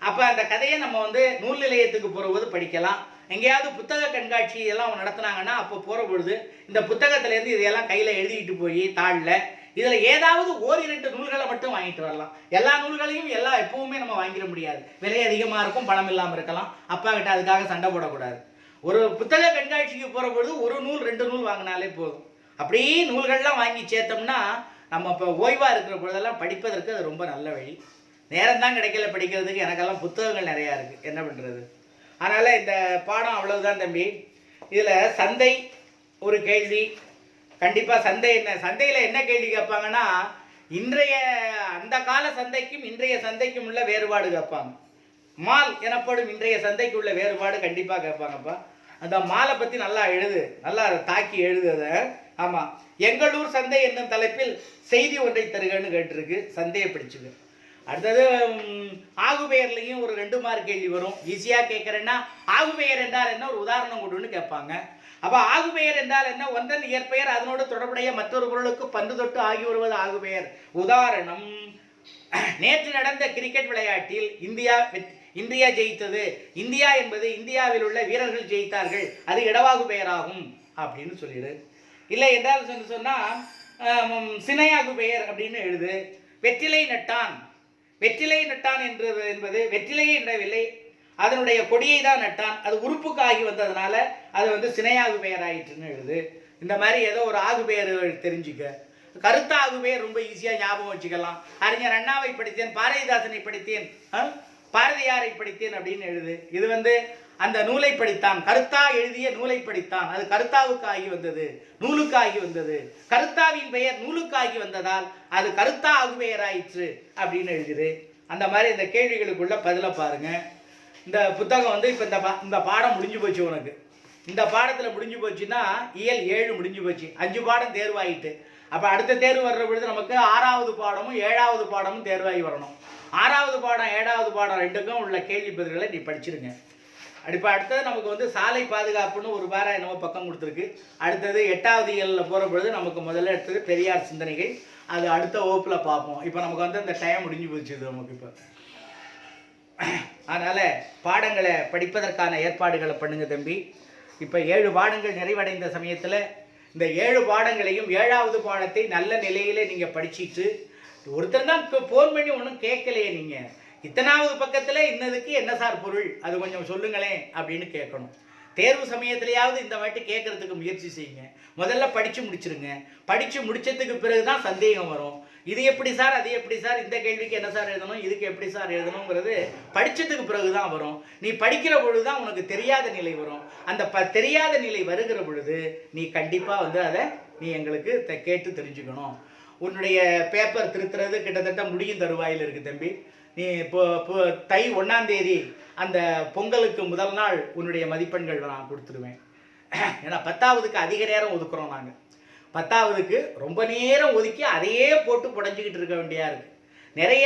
அப்போ அந்த கதையை நம்ம நூல் நிலையத்துக்கு போகிறபோது படிக்கலாம். எங்கேயாவது புத்தக கண்காட்சி எல்லாம் நடத்துனாங்கன்னா அப்போ போகிற பொழுது இந்த புத்தகத்திலேருந்து இதையெல்லாம் கையில் எழுதிக்கிட்டு போய் தாளில் இதில் ஏதாவது 1-2 நூல்களை மட்டும் வாங்கிட்டு வரலாம். எல்லா நூல்களையும் எப்பவுமே நம்ம வாங்கிட முடியாது. விலை அதிகமாக இருக்கும், பணம் இல்லாமல் இருக்கலாம். அப்பா கிட்ட அதுக்காக சண்டை போடக்கூடாது. ஒரு புத்தக கண்காட்சிக்கு போகிற பொழுது 1 நூல் 2 நூல் வாங்கினாலே போதும். அப்படியே நூல்கள்லாம் வாங்கி சேர்த்தோம்னா நம்ம இப்போ ஓய்வாக இருக்கிற பொழுதெல்லாம் படிப்பதற்கு அது ரொம்ப நல்ல வழி. நேரம் தான் கிடைக்கல படிக்கிறதுக்கு. எனக்கெல்லாம் புத்தகங்கள் நிறையா இருக்குது, என்ன பண்ணுறது. அதனால் இந்த பாடம் அவ்வளவுதான் தம்பி. இதில் சந்தை ஒரு கேள்வி. கண்டிப்பாக சந்தை என்ன, சந்தையில் என்ன கேள்வி கேட்பாங்கன்னா இன்றைய அந்த கால சந்தைக்கும் இன்றைய சந்தைக்கும் உள்ள வேறுபாடு கேட்பாங்க. மால் எனப்படும் இன்றைய சந்தைக்கு உள்ள வேறுபாடு கண்டிப்பாக கேட்பாங்கப்பா. அந்த மாலை பற்றி நல்லா எழுது, நல்லா தாக்கி எழுது அதை. ஆமாம், எங்களூர் சந்தை என்னும் தலைப்பில் செய்தி ஒன்றை தருகன்னு கேட்டிருக்கு. சந்தையை படிச்சுக்க. அடுத்தது ஆகுபெயர்லையும் ஒரு 2 மார்க் கேள்வி வரும். ஈஸியாக கேட்குறேன்னா ஆகுபெயர் என்றால் என்ன, ஒரு உதாரணம் கொண்டுன்னு கேட்பாங்க. அப்போ ஆகுபெயர் என்றால் என்ன? ஒன்றன் இயற்பெயர் அதனோடு தொடர்புடைய மற்றொரு பொருளுக்கு பந்து தொட்டு ஆகி வருவது ஆகுபெயர். உதாரணம், நேற்று நடந்த கிரிக்கெட் விளையாட்டில் இந்தியா ஜெயித்தது. இந்தியா என்பது இந்தியாவில் உள்ள வீரர்கள் ஜெயித்தார்கள், அது இடவாகு பெயராகும் அப்படின்னு சொல்லிடு. இல்லை என்றால் சொன்னால் சினையாகு பெயர் அப்படின்னு எழுது. வெற்றிலை நட்டான். வெற்றிலை நட்டான் என்பது வெற்றிலையை இடவில்லை, அதனுடைய கொடியை தான் நட்டான், அது உறுப்புக்காகி வந்ததுனால அது சினையாகு பெயர் ஆயிட்டுன்னு எழுது. இந்த மாதிரி ஏதோ ஒரு ஆகு பெயர் தெரிஞ்சுக்க. கருத்த ஆகு பெயர் ரொம்ப ஈஸியாக ஞாபகம் வச்சுக்கலாம். அறிஞர் அண்ணாவை படித்தேன், பாரதிதாசனை படித்தேன், பாரதியாரை படித்தேன் அப்படின்னு எழுது. இது அந்த நூலை படித்தான், கருத்தா எழுதிய நூலை படித்தான், அது கருத்தாவுக்காகி வந்தது, நூலுக்காகி வந்தது. கருத்தாவின் பெயர் நூலுக்காகி வந்ததால் அது கருத்தா ஆகு பெயர் ஆயிற்று அப்படின்னு எழுதுது. அந்த மாதிரி இந்த கேள்விகளுக்குள்ள பதில பாருங்க. இந்த புத்தகம் இப்போ இந்த பாடம் முடிஞ்சு போச்சு. உனக்கு இந்த பாடத்தில் முடிஞ்சு போச்சுன்னா இயல் 7 முடிஞ்சு போச்சு. 5 பாடம் தேர்வாயிட்டு. அப்போ அடுத்த தேர்வு வர்ற பொழுது நமக்கு 6வது பாடமும் 7வது பாடமும் தேர்வாகி வரணும். 6வது பாடம் 7வது பாடம் 2க்கும் உள்ள கேள்வி பதில்களை நீ படிச்சிருங்க. இப்போ அடுத்தது நமக்கு சாலை பாதுகாப்புன்னு ஒரு வாரம் என்னவோ பக்கம் கொடுத்துருக்கு. அடுத்தது 8வது இயலில் போகிற பொழுது நமக்கு முதல்ல எடுத்தது பெரியார் சிந்தனைகள். அது அடுத்த வகுப்பில் பார்ப்போம். இப்போ நமக்கு இந்த டைம் முடிஞ்சு போச்சு இது நமக்கு இப்போ. அதனால் பாடங்களை படிப்பதற்கான ஏற்பாடுகளை பண்ணுங்க தம்பி. இப்போ 7 பாடங்கள் நிறைவடைந்த சமயத்தில் இந்த 7 பாடங்களையும் 7வது பாடத்தை நல்ல நிலையிலே நீங்கள் படிச்சுட்டு, ஒருத்தர் தான் இப்போ ஃபோன் பண்ணி ஒன்றும் கேட்கலையே, நீங்கள் இத்தனாவது பக்கத்தில் இன்னதுக்கு என்ன சார் பொருள், அது கொஞ்சம் சொல்லுங்களேன் அப்படின்னு கேட்கணும். தேர்வு சமயத்திலேயாவது இந்த வாட்டி கேட்கறதுக்கு முயற்சி செய்யுங்க. முதல்ல படித்து முடிச்சிருங்க. படித்து முடிச்சதுக்கு பிறகு தான் சந்தேகம் வரும். இது எப்படி சார், அது எப்படி சார், இந்த கேள்விக்கு என்ன சார் எழுதணும், இதுக்கு எப்படி சார் எழுதணுங்கிறது படித்ததுக்கு பிறகு தான் வரும். நீ படிக்கிற பொழுது தான் உனக்கு தெரியாத நிலை வரும். அந்த தெரியாத நிலை வருகிற பொழுது நீ கண்டிப்பாக அதை நீ எங்களுக்கு கேட்டு தெரிஞ்சுக்கணும். உன்னுடைய பேப்பர் திருத்துறது கிட்டத்தட்ட முடியும் தருவாயில் இருக்குது தம்பி. நீ இப்போ தை 1ஆம் தேதி அந்த பொங்கலுக்கு முதல் நாள் உன்னுடைய மதிப்பெண்கள் நான் கொடுத்துருவேன். ஏன்னா 10வதுக்கு அதிக நேரம் ஒதுக்குறோம் நாங்கள். 10வதுக்கு ரொம்ப நேரம் ஒதுக்கி அதையே போட்டு புடஞ்சிக்கிட்டு இருக்க வேண்டியா இருக்குது. நிறைய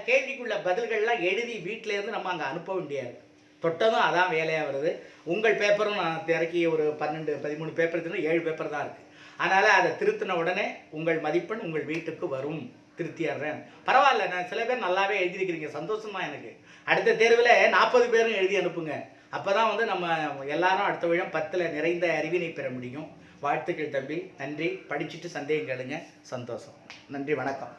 கேள்விக்குள்ள பதில்கள்லாம் எழுதி வீட்டில இருந்து நம்ம அங்கே அனுப்ப வேண்டியாது. தொட்டதும் அதான் வேலையாக வருது. உங்கள் பேப்பரும் நான் திறக்கி ஒரு 12 13 பேப்பர் இருந்தால் 7 பேப்பர் தான் இருக்குது. அதனால் அதை திருத்தின உடனே உங்கள் மதிப்பெண் உங்கள் வீட்டுக்கு வரும். திருத்திடுறேன், பரவாயில்ல. நான் சில பேர் நல்லாவே எழுதியிருக்கிறீங்க, சந்தோஷம் தான் எனக்கு. அடுத்த தேர்வில் 40 பேரும் எழுதி அனுப்புங்க. அப்போ தான் வந்து நம்ம எல்லாரும் அடுத்த வருடம் 10ல் நிறைந்த அறிவினை பெற முடியும். வாழ்த்துக்கள் தம்பி, நன்றி. படிச்சுட்டு சந்தேகம் கேளுங்க. சந்தோஷம். நன்றி, வணக்கம்.